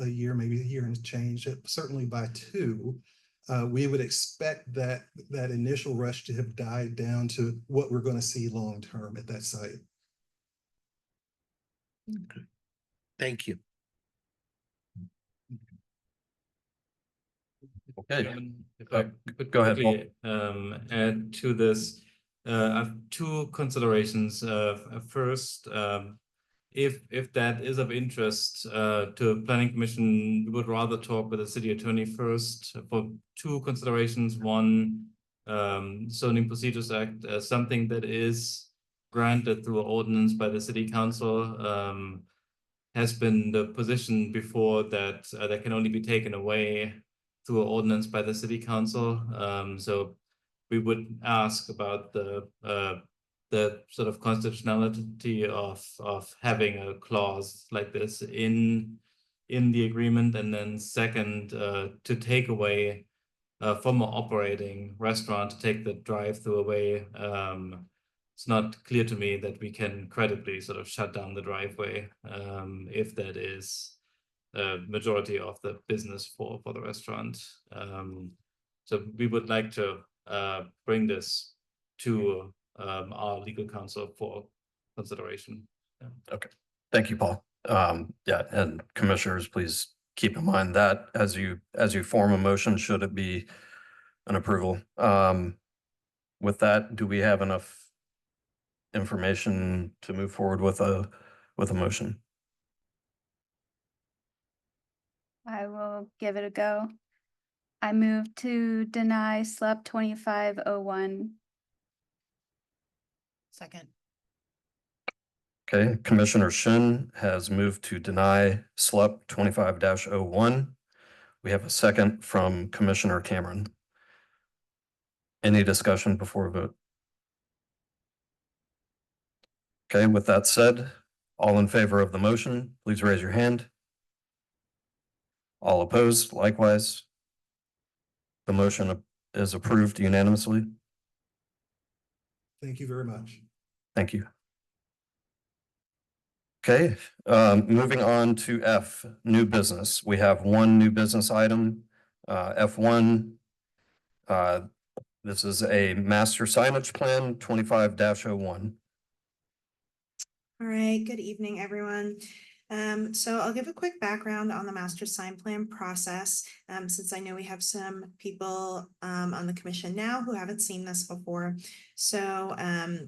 a year, maybe a year and change, certainly by two, we would expect that initial rush to have died down to what we're going to see long-term at that site.
Okay. Thank you.
Okay,
If I could
go ahead, Paul.
quickly add to this, I have two considerations. First, if that is of interest to Planning Commission, we would rather talk with the city attorney first for two considerations. One, Zoning Procedures Act, something that is granted through ordinance by the city council, has been the position before that that can only be taken away through an ordinance by the city council. So we would ask about the sort of constitutionality of having a clause like this in the agreement. And then second, to take away from an operating restaurant, to take the drive-through away. It's not clear to me that we can credibly sort of shut down the driveway if that is majority of the business for the restaurant. So we would like to bring this to our legal counsel for consideration. Yeah.
Okay, thank you, Paul. Yeah, and commissioners, please keep in mind that as you form a motion, should it be an approval. With that, do we have enough information to move forward with a motion?
I will give it a go. I move to deny SLUP 2501.
Second.
Okay, Commissioner Shin has moved to deny SLUP 25-01. We have a second from Commissioner Cameron. Any discussion before a vote? Okay, with that said, all in favor of the motion, please raise your hand. All opposed, likewise. The motion is approved unanimously.
Thank you very much.
Thank you. Okay, moving on to F, new business. We have one new business item, F1. This is a master signage plan 25-01.
All right, good evening, everyone. So I'll give a quick background on the master sign plan process, since I know we have some people on the commission now who haven't seen this before. So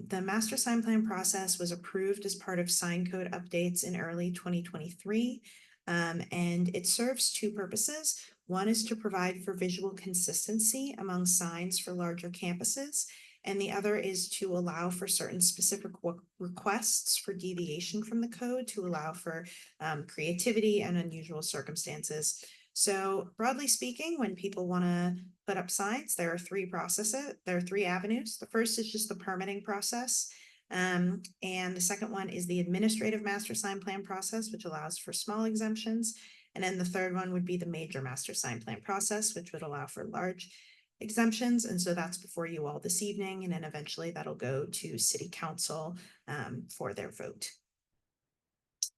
the master sign plan process was approved as part of sign code updates in early 2023, and it serves two purposes. One is to provide for visual consistency among signs for larger campuses, and the other is to allow for certain specific requests for deviation from the code to allow for creativity and unusual circumstances. So broadly speaking, when people want to put up signs, there are three avenues. The first is just the permitting process. And the second one is the administrative master sign plan process, which allows for small exemptions. And then the third one would be the major master sign plan process, which would allow for large exemptions. And so that's before you all this evening. And then eventually that'll go to city council for their vote.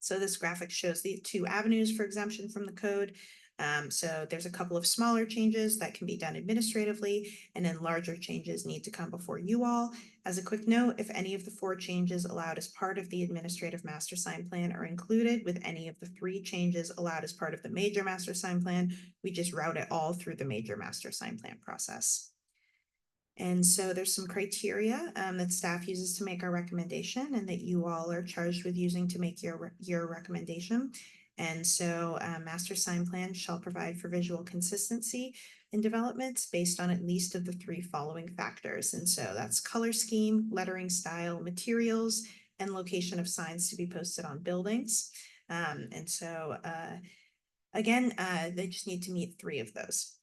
So this graphic shows the two avenues for exemption from the code. So there's a couple of smaller changes that can be done administratively, and then larger changes need to come before you all. As a quick note, if any of the four changes allowed as part of the administrative master sign plan are included with any of the three changes allowed as part of the major master sign plan, we just route it all through the major master sign plan process. And so there's some criteria that staff uses to make our recommendation and that you all are charged with using to make your recommendation. And so master sign plan shall provide for visual consistency in developments based on at least of the three following factors. And so that's color scheme, lettering style, materials, and location of signs to be posted on buildings. Again, they just need to meet three of those.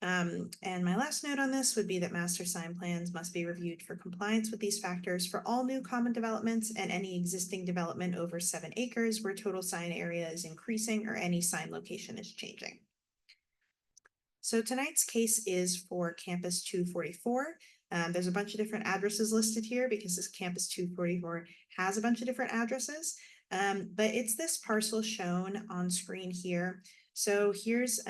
And my last note on this would be that master sign plans must be reviewed for compliance with these factors for all new common developments and any existing development over 7 acres where total sign area is increasing or any sign location is changing. So tonight's case is for Campus 244. There's a bunch of different addresses listed here because this Campus 244 has a bunch of different addresses, but it's this parcel shown on screen here. So here's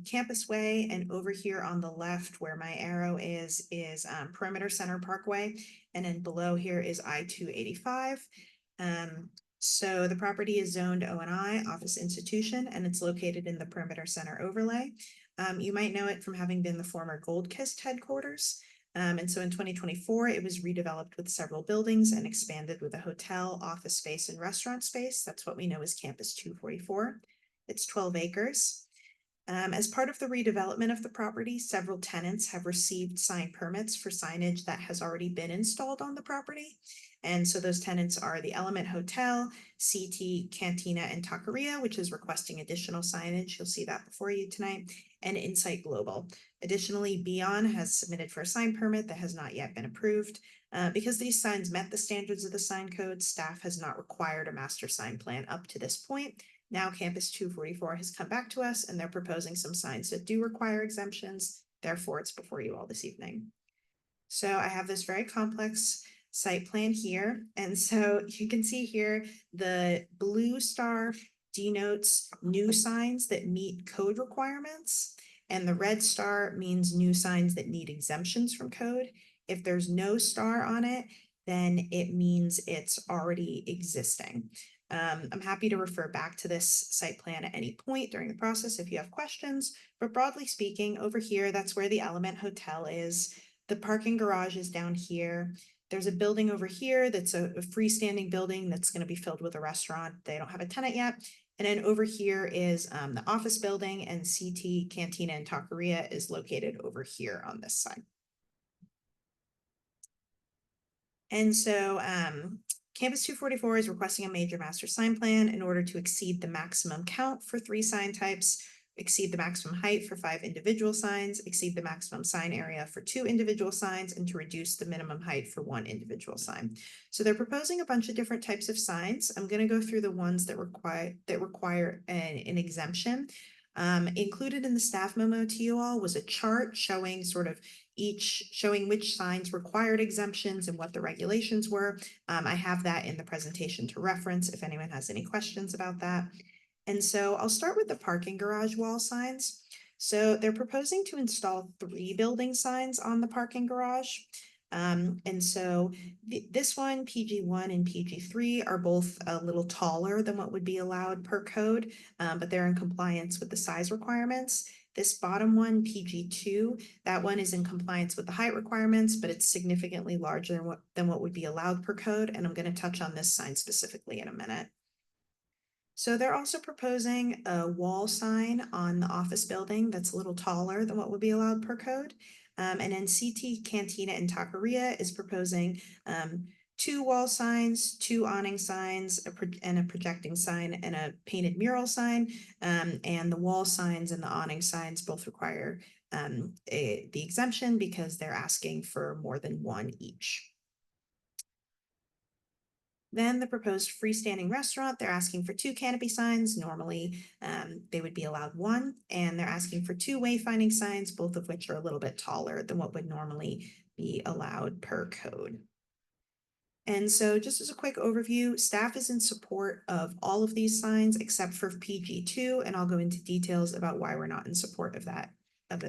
Campus Way, and over here on the left where my arrow is Perimeter Center Parkway, and then below here is I-285. So the property is zoned O&I, Office Institution, and it's located in the Perimeter Center overlay. You might know it from having been the former Gold Kist headquarters. And so in 2024, it was redeveloped with several buildings and expanded with a hotel, office space, and restaurant space. That's what we know as Campus 244. It's 12 acres. As part of the redevelopment of the property, several tenants have received sign permits for signage that has already been installed on the property. And so those tenants are the Element Hotel, CT, Cantina, and Taqueria, which is requesting additional signage. You'll see that before you tonight, and Insight Global. Additionally, Beyond has submitted for a sign permit that has not yet been approved. Because these signs met the standards of the sign code, staff has not required a master sign plan up to this point. Now Campus 244 has come back to us and they're proposing some signs that do require exemptions. Therefore, it's before you all this evening. So I have this very complex site plan here. And so you can see here, the blue star denotes new signs that meet code requirements. And the red star means new signs that need exemptions from code. If there's no star on it, then it means it's already existing. I'm happy to refer back to this site plan at any point during the process if you have questions, but broadly speaking, over here, that's where the Element Hotel is. The parking garage is down here. There's a building over here that's a freestanding building that's going to be filled with a restaurant. They don't have a tenant yet. And then over here is the office building, and CT, Cantina, and Taqueria is located over here on this side. And so Campus 244 is requesting a major master sign plan in order to exceed the maximum count for 3 sign types, exceed the maximum height for 5 individual signs, exceed the maximum sign area for 2 individual signs, and to reduce the minimum height for 1 individual sign. So they're proposing a bunch of different types of signs. I'm going to go through the ones that require an exemption. Included in the staff memo to you all was a chart showing showing which signs required exemptions and what the regulations were. I have that in the presentation to reference if anyone has any questions about that. And so I'll start with the parking garage wall signs. So they're proposing to install 3 building signs on the parking garage. And so this one, PG1 and PG3, are both a little taller than what would be allowed per code, but they're in compliance with the size requirements. This bottom one, PG2, that one is in compliance with the height requirements, but it's significantly larger than what would be allowed per code. And I'm going to touch on this sign specifically in a minute. So they're also proposing a wall sign on the office building that's a little taller than what would be allowed per code. And then CT, Cantina, and Taqueria is proposing 2 wall signs, 2 awning signs, and a projecting sign, and a painted mural sign. And the wall signs and the awning signs both require the exemption because they're asking for more than 1 each. Then the proposed freestanding restaurant, they're asking for 2 canopy signs. Normally, they would be allowed 1, and they're asking for 2 wayfinding signs, both of which are a little bit taller than what would normally be allowed per code. And so just as a quick overview, staff is in support of all of these signs except for PG2, and I'll go into details about why we're not in support of that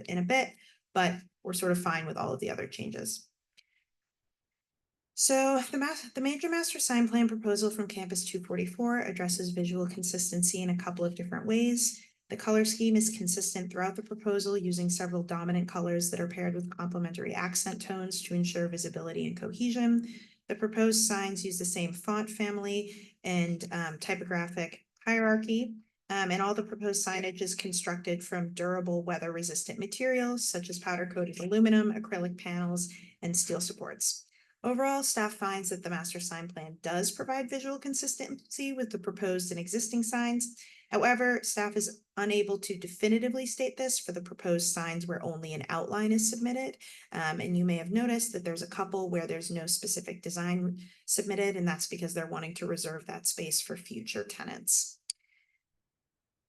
in a bit, but we're sort of fine with all of the other changes. So the major master sign plan proposal from Campus 244 addresses visual consistency in a couple of different ways. The color scheme is consistent throughout the proposal, using several dominant colors that are paired with complementary accent tones to ensure visibility and cohesion. The proposed signs use the same font family and typographic hierarchy. And all the proposed signage is constructed from durable weather-resistant materials such as powder-coated aluminum, acrylic panels, and steel supports. Overall, staff finds that the master sign plan does provide visual consistency with the proposed and existing signs. However, staff is unable to definitively state this for the proposed signs where only an outline is submitted. And you may have noticed that there's a couple where there's no specific design submitted, and that's because they're wanting to reserve that space for future tenants.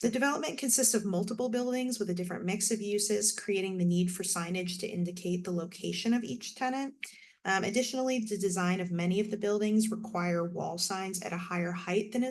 The development consists of multiple buildings with a different mix of uses, creating the need for signage to indicate the location of each tenant. Additionally, the design of many of the buildings require wall signs at a higher height than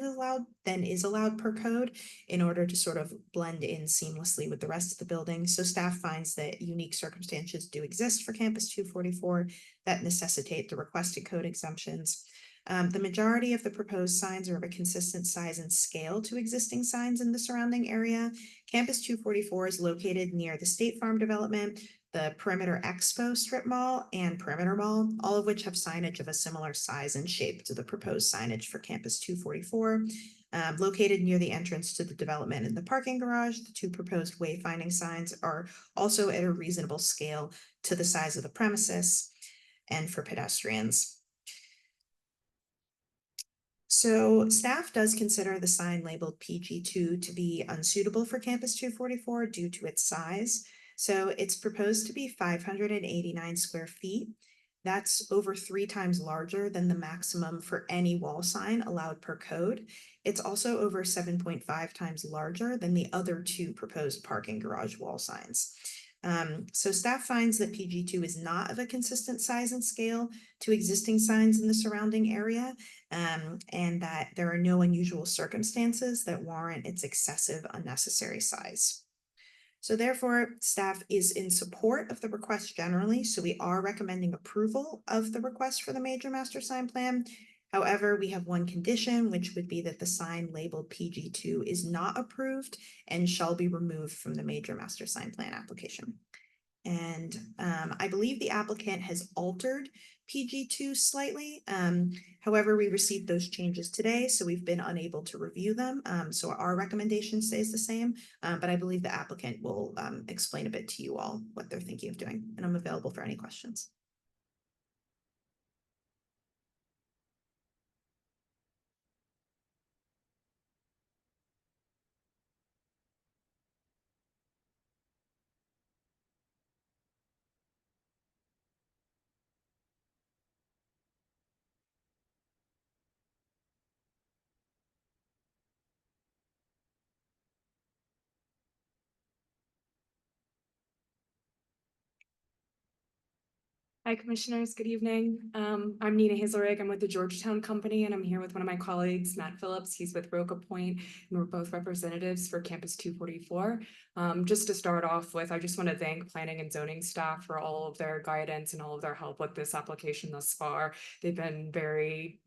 is allowed per code in order to sort of blend in seamlessly with the rest of the building. So staff finds that unique circumstances do exist for Campus 244 that necessitate the requested code exemptions. The majority of the proposed signs are of a consistent size and scale to existing signs in the surrounding area. Campus 244 is located near the State Farm development, the Perimeter Expo Strip Mall, and Perimeter Mall, all of which have signage of a similar size and shape to the proposed signage for Campus 244. Located near the entrance to the development and the parking garage, the two proposed wayfinding signs are also at a reasonable scale to the size of the premises and for pedestrians. So staff does consider the sign labeled PG2 to be unsuitable for Campus 244 due to its size. So it's proposed to be 589 square feet. That's over 3 times larger than the maximum for any wall sign allowed per code. It's also over 7.5 times larger than the other 2 proposed parking garage wall signs. So staff finds that PG2 is not of a consistent size and scale to existing signs in the surrounding area, and that there are no unusual circumstances that warrant its excessive unnecessary size. So therefore, staff is in support of the request generally, so we are recommending approval of the request for the major master sign plan. However, we have one condition, which would be that the sign labeled PG2 is not approved and shall be removed from the major master sign plan application. And I believe the applicant has altered PG2 slightly. However, we received those changes today, so we've been unable to review them. So our recommendation stays the same, but I believe the applicant will explain a bit to you all what they're thinking of doing, and I'm available for any questions.
Hi, Commissioners. Good evening. I'm Nina Hazelrig. I'm with the Georgetown Company, and I'm here with one of my colleagues, Matt Phillips. He's with Roca Point, and we're both representatives for Campus 244. Just to start off with, I just want to thank planning and zoning staff for all of their guidance and all of their help with this application thus far. They've been very,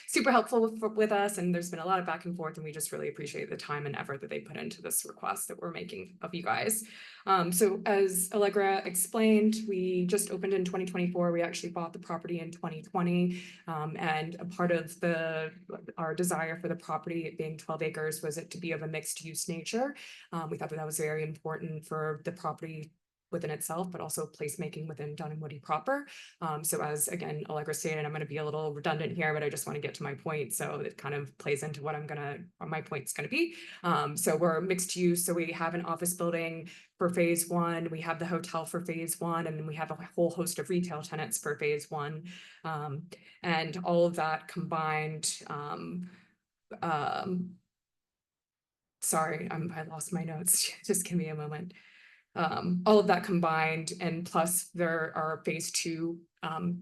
super helpful with us, and there's been a lot of back and forth, and we just really appreciate the time and effort that they put into this request that we're making of you guys. So as Allegra explained, we just opened in 2024. We actually bought the property in 2020. And a part of our desire for the property, it being 12 acres, was it to be of a mixed use nature. We thought that was very important for the property within itself, but also placemaking within Dunwoody proper. So as again, Allegra stated, I'm going to be a little redundant here, but I just want to get to my point. So it kind of plays into what my point's going to be. So we're mixed use. So we have an office building for phase 1, we have the hotel for phase 1, and then we have a whole host of retail tenants for phase 1. And all of that combined, sorry, I lost my notes. Just give me a moment. All of that combined, and plus there are phase 2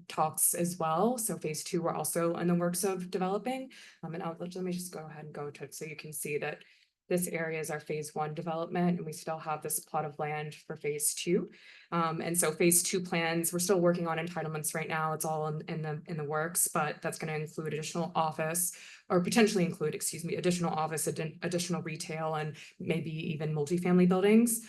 talks as well. So phase 2 we're also in the works of developing. And let me just go ahead and go to it so you can see that this area is our phase 1 development, and we still have this plot of land for phase 2. And so phase 2 plans, we're still working on entitlements right now. It's all in the works, but that's going to include additional office, or potentially include, additional office, additional retail, and maybe even multifamily buildings.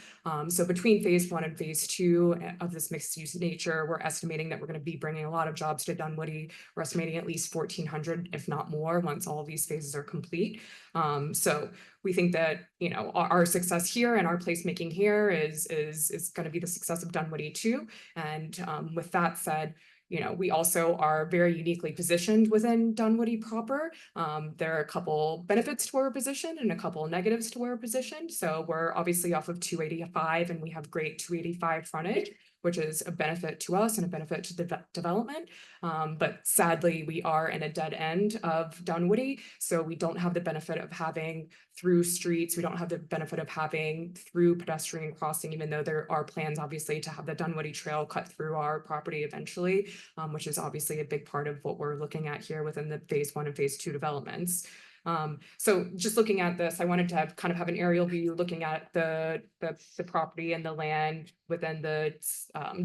So between phase 1 and phase 2 of this mixed use nature, we're estimating that we're going to be bringing a lot of jobs to Dunwoody. We're estimating at least 1,400, if not more, once all of these phases are complete. So we think that, our success here and our placemaking here is going to be the success of Dunwoody too. And with that said, you know, we also are very uniquely positioned within Dunwoody proper. There are a couple benefits to our position and a couple negatives to our position. So we're obviously off of 285 and we have great 285 frontage, which is a benefit to us and a benefit to the development. But sadly, we are in a dead end of Dunwoody. So we don't have the benefit of having through streets. We don't have the benefit of having through pedestrian crossing, even though there are plans obviously to have the Dunwoody Trail cut through our property eventually, which is obviously a big part of what we're looking at here within the phase 1 and phase 2 developments. So just looking at this, I wanted to have kind of have an aerial view looking at the property and the land within the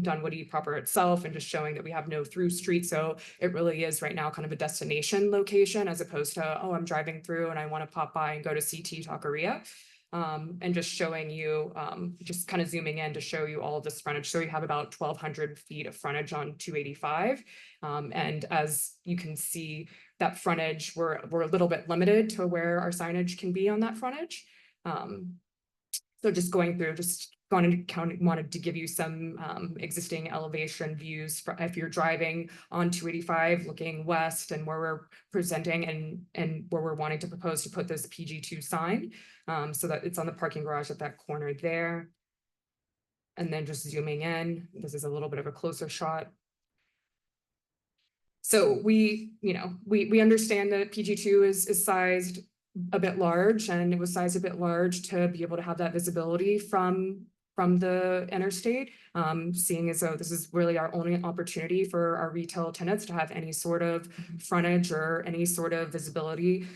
Dunwoody proper itself, and just showing that we have no through street. So it really is right now kind of a destination location as opposed to, oh, I'm driving through and I want to pop by and go to CT Taqueria. And just showing you, just kind of zooming in to show you all of this frontage. So we have about 1,200 feet of frontage on 285. And as you can see, that frontage, we're a little bit limited to where our signage can be on that frontage. So just going through, wanted to give you some existing elevation views for if you're driving on 285 looking west and where we're presenting and where we're wanting to propose to put this PG2 sign, so that it's on the parking garage at that corner there. And then just zooming in, this is a little bit of a closer shot. So we understand that PG2 is sized a bit large, and it was sized a bit large to be able to have that visibility from the interstate, seeing as though this is really our only opportunity for our retail tenants to have any sort of frontage or any sort of visibility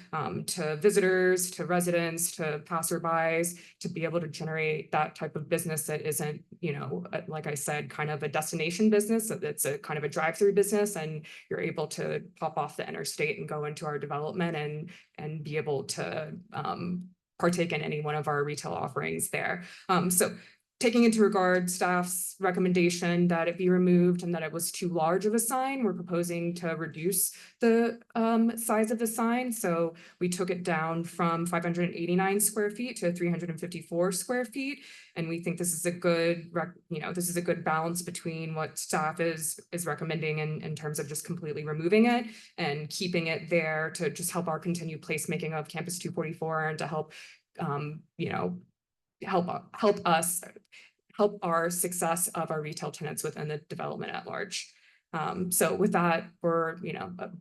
to visitors, to residents, to passerbys, to be able to generate that type of business that isn't, you know, like I said, kind of a destination business, that it's a kind of a drive-through business, and you're able to pop off the interstate and go into our development and be able to partake in any one of our retail offerings there. So taking into regard staff's recommendation that it be removed and that it was too large of a sign, we're proposing to reduce the size of the sign. So we took it down from 589 square feet to 354 square feet. And we think this is a good, this is a good balance between what staff is recommending in terms of just completely removing it and keeping it there to just help our continued placemaking of Campus 244 and to help, help our success of our retail tenants within the development at large. So with that, we're,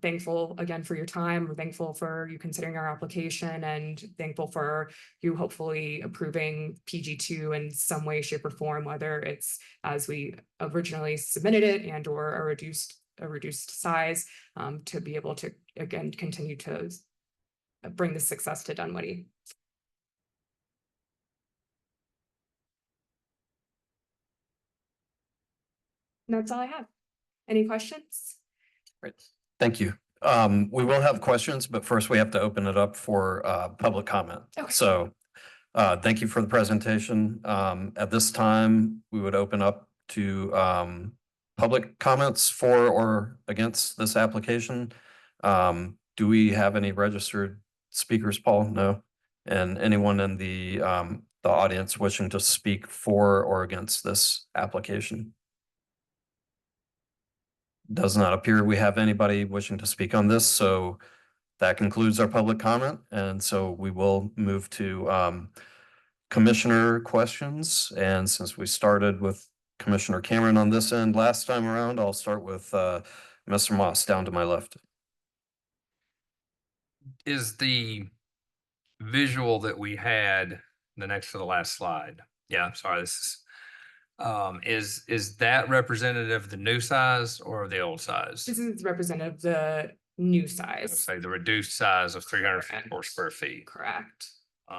thankful again for your time. We're thankful for you considering our application and thankful for you hopefully approving PG2 in some way, shape or form, whether it's as we originally submitted it and or a reduced size, to be able to, again, continue to bring the success to Dunwoody. And that's all I have. Any questions?
Great. Thank you. We will have questions, but first we have to open it up for public comment.
Okay.
So thank you for the presentation. At this time, we would open up to public comments for or against this application. Do we have any registered speakers, Paul? No. And anyone in the audience wishing to speak for or against this application? Does not appear we have anybody wishing to speak on this, so that concludes our public comment. And so we will move to commissioner questions. And since we started with Commissioner Cameron on this end last time around, I'll start with Mr. Moss down to my left.
Is the visual that we had the next to the last slide? Yeah, I'm sorry, this is that representative of the new size or the old size?
This is representative of the new
Let's
size.
say the reduced size of 354 square feet.
Correct.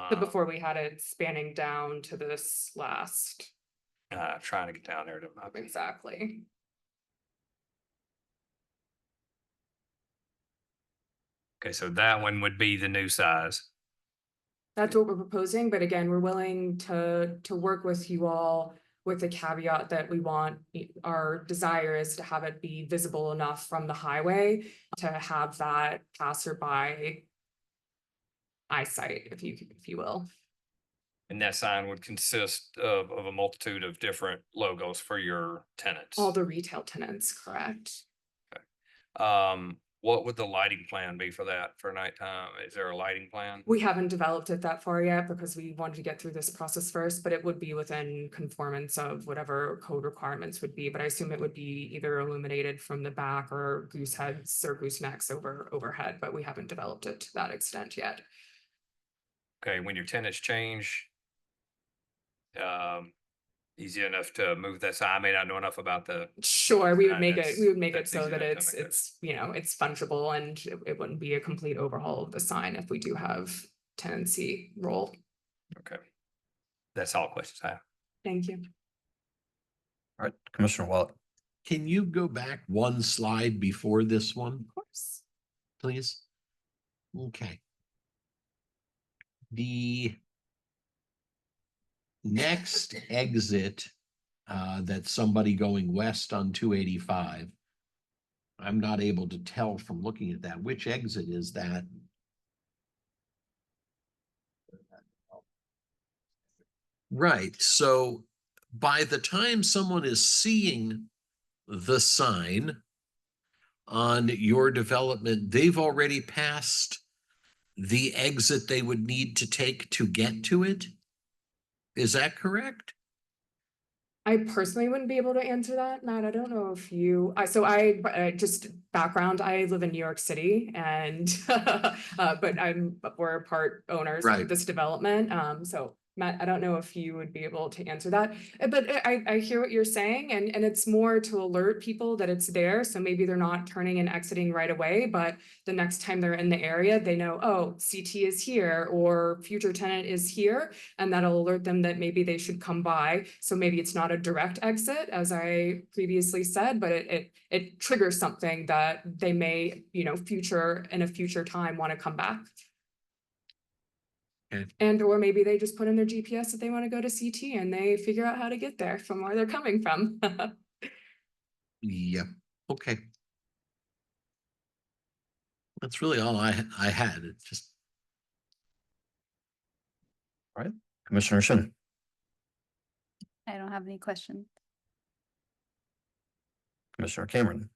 So before we had it spanning down to this last.
Trying to get down there to
Exactly.
Okay, so that one would be the new size.
That's what we're proposing, but again, we're willing to work with you all with the caveat that we want, our desire is to have it be visible enough from the highway to have that passerby eyesight, if you will.
And that sign would consist of a multitude of different logos for your tenants.
All the retail tenants, correct?
What would the lighting plan be for that for nighttime? Is there a lighting plan?
We haven't developed it that far yet because we wanted to get through this process first, but it would be within conformance of whatever code requirements would be. But I assume it would be either illuminated from the back or goose heads or goosenecks overhead, but we haven't developed it to that extent yet.
Okay, when your tenants change, easy enough to move that sign. I may not know enough about the.
Sure, we would
sign.
make it, we would make it
That's
so
easy
that
enough to make that.
it's, you know, it's fungible and it wouldn't be a complete overhaul of the sign if we do have tenancy role.
Okay. That's all questions I have.
Thank you.
All right, Commissioner Wallet.
Can you go back one slide before this one,
Of course.
please? Okay. The next exit, that's somebody going west on 285. I'm not able to tell from looking at that. Which exit is that? Right, so by the time someone is seeing the sign on your development, they've already passed the exit they would need to take to get to it? Is that correct?
I personally wouldn't be able to answer that, Matt. I don't know if you, just background, I live in New York City and, but we're part owners
Right.
of this development. So Matt, I don't know if you would be able to answer that, but I hear what you're saying and it's more to alert people that it's there. So maybe they're not turning and exiting right away, but the next time they're in the area, they know, oh, CT is here or future tenant is here. And that'll alert them that maybe they should come by. So maybe it's not a direct exit, as I previously said, but it triggers something that they may, you know, in a future time want to come back.
Okay.
And or maybe they just put in their GPS that they want to go to CT and they figure out how to get there from where they're coming from.
Yeah, okay. That's really all I had. It just.
All right, Commissioner Shin.
I don't have any questions.
Commissioner Cameron.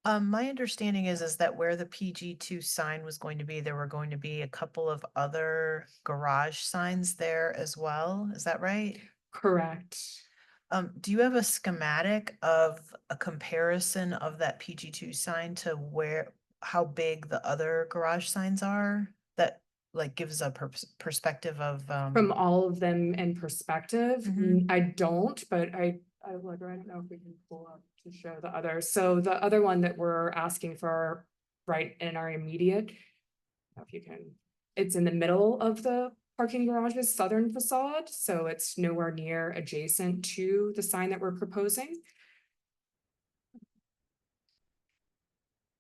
My understanding is that where the PG2 sign was going to be, there were going to be a couple of other garage signs there as well. Is that right?
Correct.
Do you have a schematic of a comparison of that PG2 sign to how big the other garage signs are? That like gives a perspective of,
From all of them in perspective,
Mhm.
I don't, but I don't know if we can pull up to show the other. So the other one that we're asking for right in our immediate, if you can, it's in the middle of the parking garage's southern facade. So it's nowhere near adjacent to the sign that we're proposing.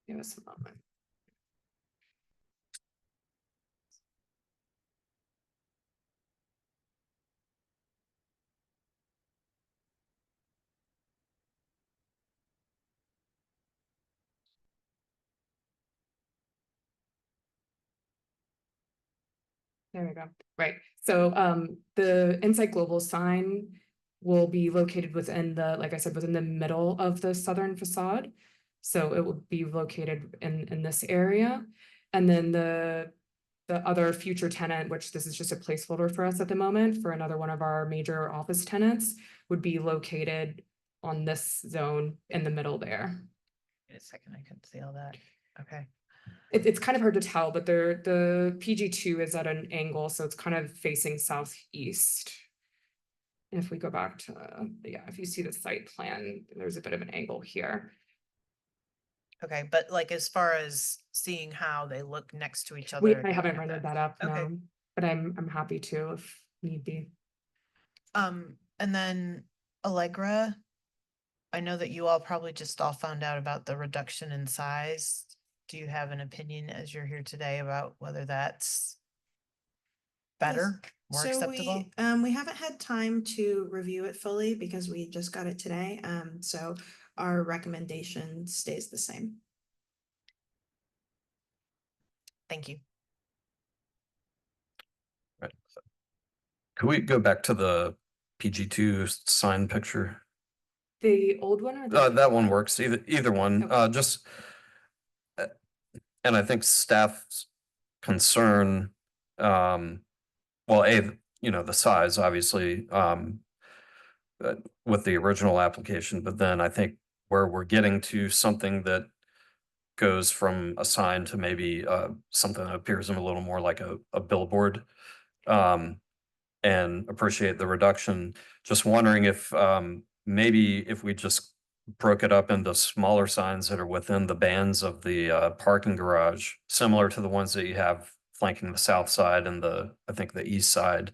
Give us a moment. There we go. Right. So the Insight Global sign will be located within the, like I said, within the middle of the southern facade. So it will be located in this area. And then the other future tenant, which this is just a placeholder for us at the moment for another one of our major office tenants, would be located on this zone in the middle there.
wait a second, I couldn't see all that. Okay.
It's kind of hard to tell, but the PG2 is at an angle, so it's kind of facing southeast. And if we go back to, yeah, if you see the site plan, there's a bit of an angle here.
Okay, but like as far as seeing how they look next to each other.
I haven't rendered that up,
Okay.
no, but I'm happy to if need be.
And then Allegra, I know that you all probably just all found out about the reduction in size. Do you have an opinion as you're here today about whether that's better, more acceptable?
We haven't had time to review it fully because we just got it today. So our recommendation stays the same.
Thank you.
Right. Could we go back to the PG2 sign picture?
The old one or the?
That one works, either one,
Okay.
just. And I think staff's concern, well, the size, obviously, with the original application, but then I think where we're getting to something that goes from a sign to maybe something that appears a little more like a billboard. And appreciate the reduction. Just wondering if maybe if we just broke it up into smaller signs that are within the bands of the parking garage, similar to the ones that you have flanking the south side and I think the east side.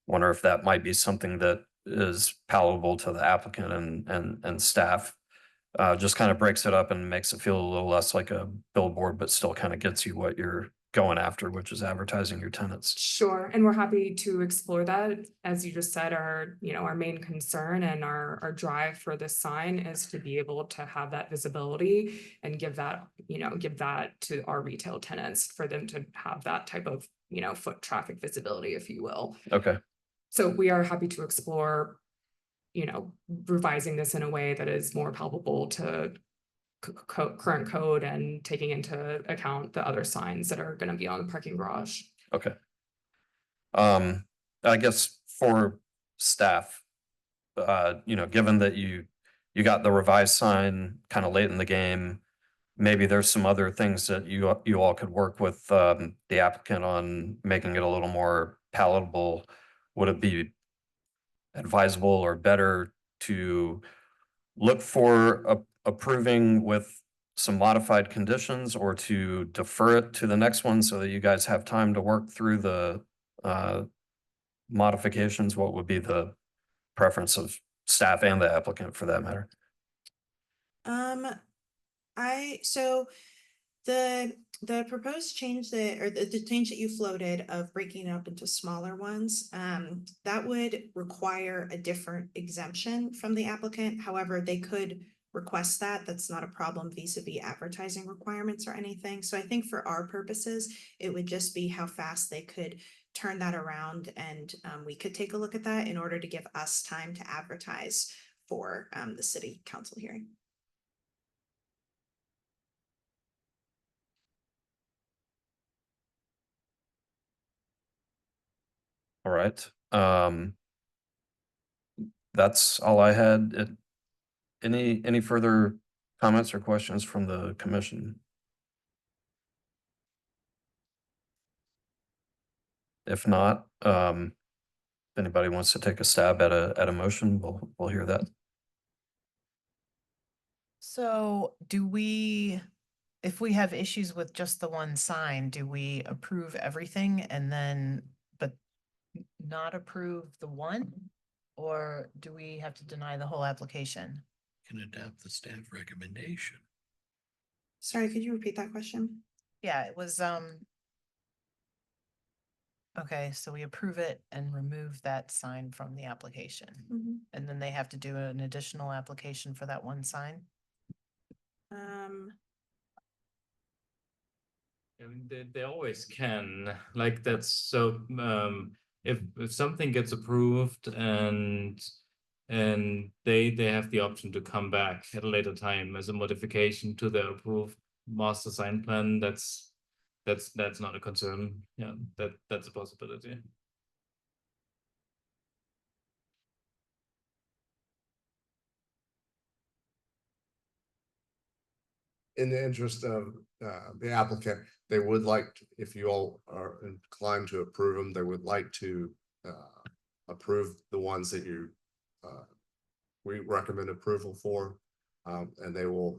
Wonder if that might be something that is palatable to the applicant and staff. Just kind of breaks it up and makes it feel a little less like a billboard, but still kind of gets you what you're going after, which is advertising your tenants.
Sure, and we're happy to explore that. As you just said, our main concern and our drive for this sign is to be able to have that visibility and give that to our retail tenants for them to have that type of, foot traffic visibility, if you will.
Okay.
So we are happy to explore, revising this in a way that is more palpable to current code and taking into account the other signs that are going to be on the parking garage.
Okay. I guess for staff, given that you got the revised sign kind of late in the game, maybe there's some other things that you all could work with the applicant on making it a little more palatable. Would it be advisable or better to look for approving with some modified conditions, or to defer it to the next one so that you guys have time to work through the modifications? What would be the preference of staff and the applicant for that matter?
So the proposed change the change that you floated of breaking it up into smaller ones, that would require a different exemption from the applicant. However, they could request that. That's not a problem vis-a-vis advertising requirements or anything. So I think for our purposes, it would just be how fast they could turn that around, and we could take a look at that in order to give us time to advertise for the city council hearing.
All right. That's all I had. Any further comments or questions from the commission? If not, if anybody wants to take a stab at a motion, we'll hear that.
So if we have issues with just the one sign, do we approve everything and then, but not approve the one? Or do we have to deny the whole application?
Can adopt the staff recommendation.
Sorry, could you repeat that question?
Yeah, it was, okay, so we approve it and remove that sign from the application. And then they have to do an additional application for that one sign?
I mean, they always can, like that's so, if something gets approved and they have the option to come back at a later time as a modification to the approved master sign plan, that's not a concern. Yeah, that's a possibility.
In the interest of the applicant, they would like, if you all are inclined to approve them, they would like to approve the ones that we recommend approval for, and they will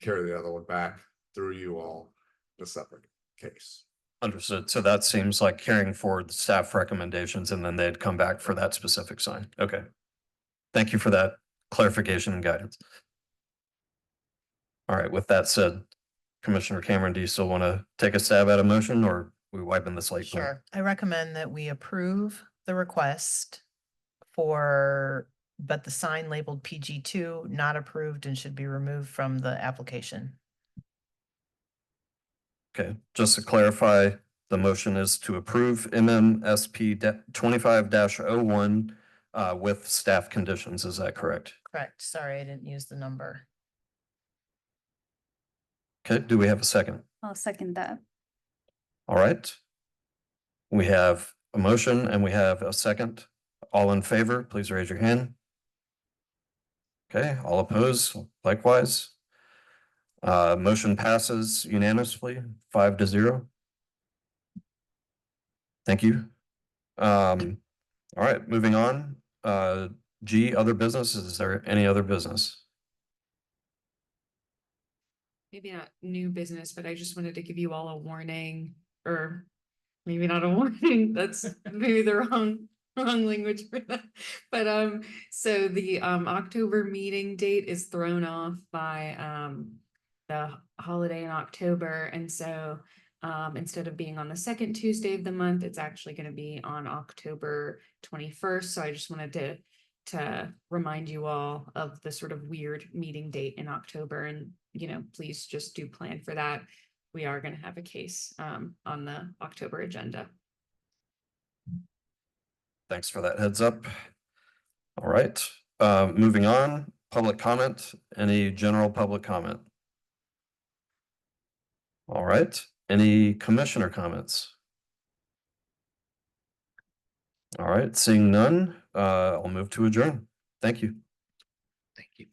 carry the other one back through you all in a separate case.
Understood. So that seems like carrying forward the staff recommendations and then they'd come back for that specific sign. Okay. Thank you for that clarification and guidance. All right, with that said, Commissioner Cameron, do you still want to take a stab at a motion, or are we wiping the slate clean?
Sure. I recommend that we approve the request but the sign labeled PG2 not approved and should be removed from the application.
Okay, just to clarify, the motion is to approve MMSP 25-01 with staff conditions. Is that correct?
Correct. Sorry, I didn't use the number.
Okay, do we have a second?
I'll second that.
All right. We have a motion and we have a second. All in favor, please raise your hand. Okay, all opposed, likewise. Motion passes unanimously, 5-0. Thank you. All right, moving on. G, other business. Is there any other business?
Maybe not new business, but I just wanted to give you all a warning, or maybe not a warning, that's maybe the wrong language for that. But so the October meeting date is thrown off by the holiday in October, and so instead of being on the second Tuesday of the month, it's actually going to be on October 21st. So I just wanted to remind you all of the sort of weird meeting date in October, and please just do plan for that. We are going to have a case on the October agenda.
Thanks for that heads up. All right, moving on, public comment. Any general public comment? All right, any commissioner comments? All right, seeing none, I'll move to adjourn. Thank you.
Thank you.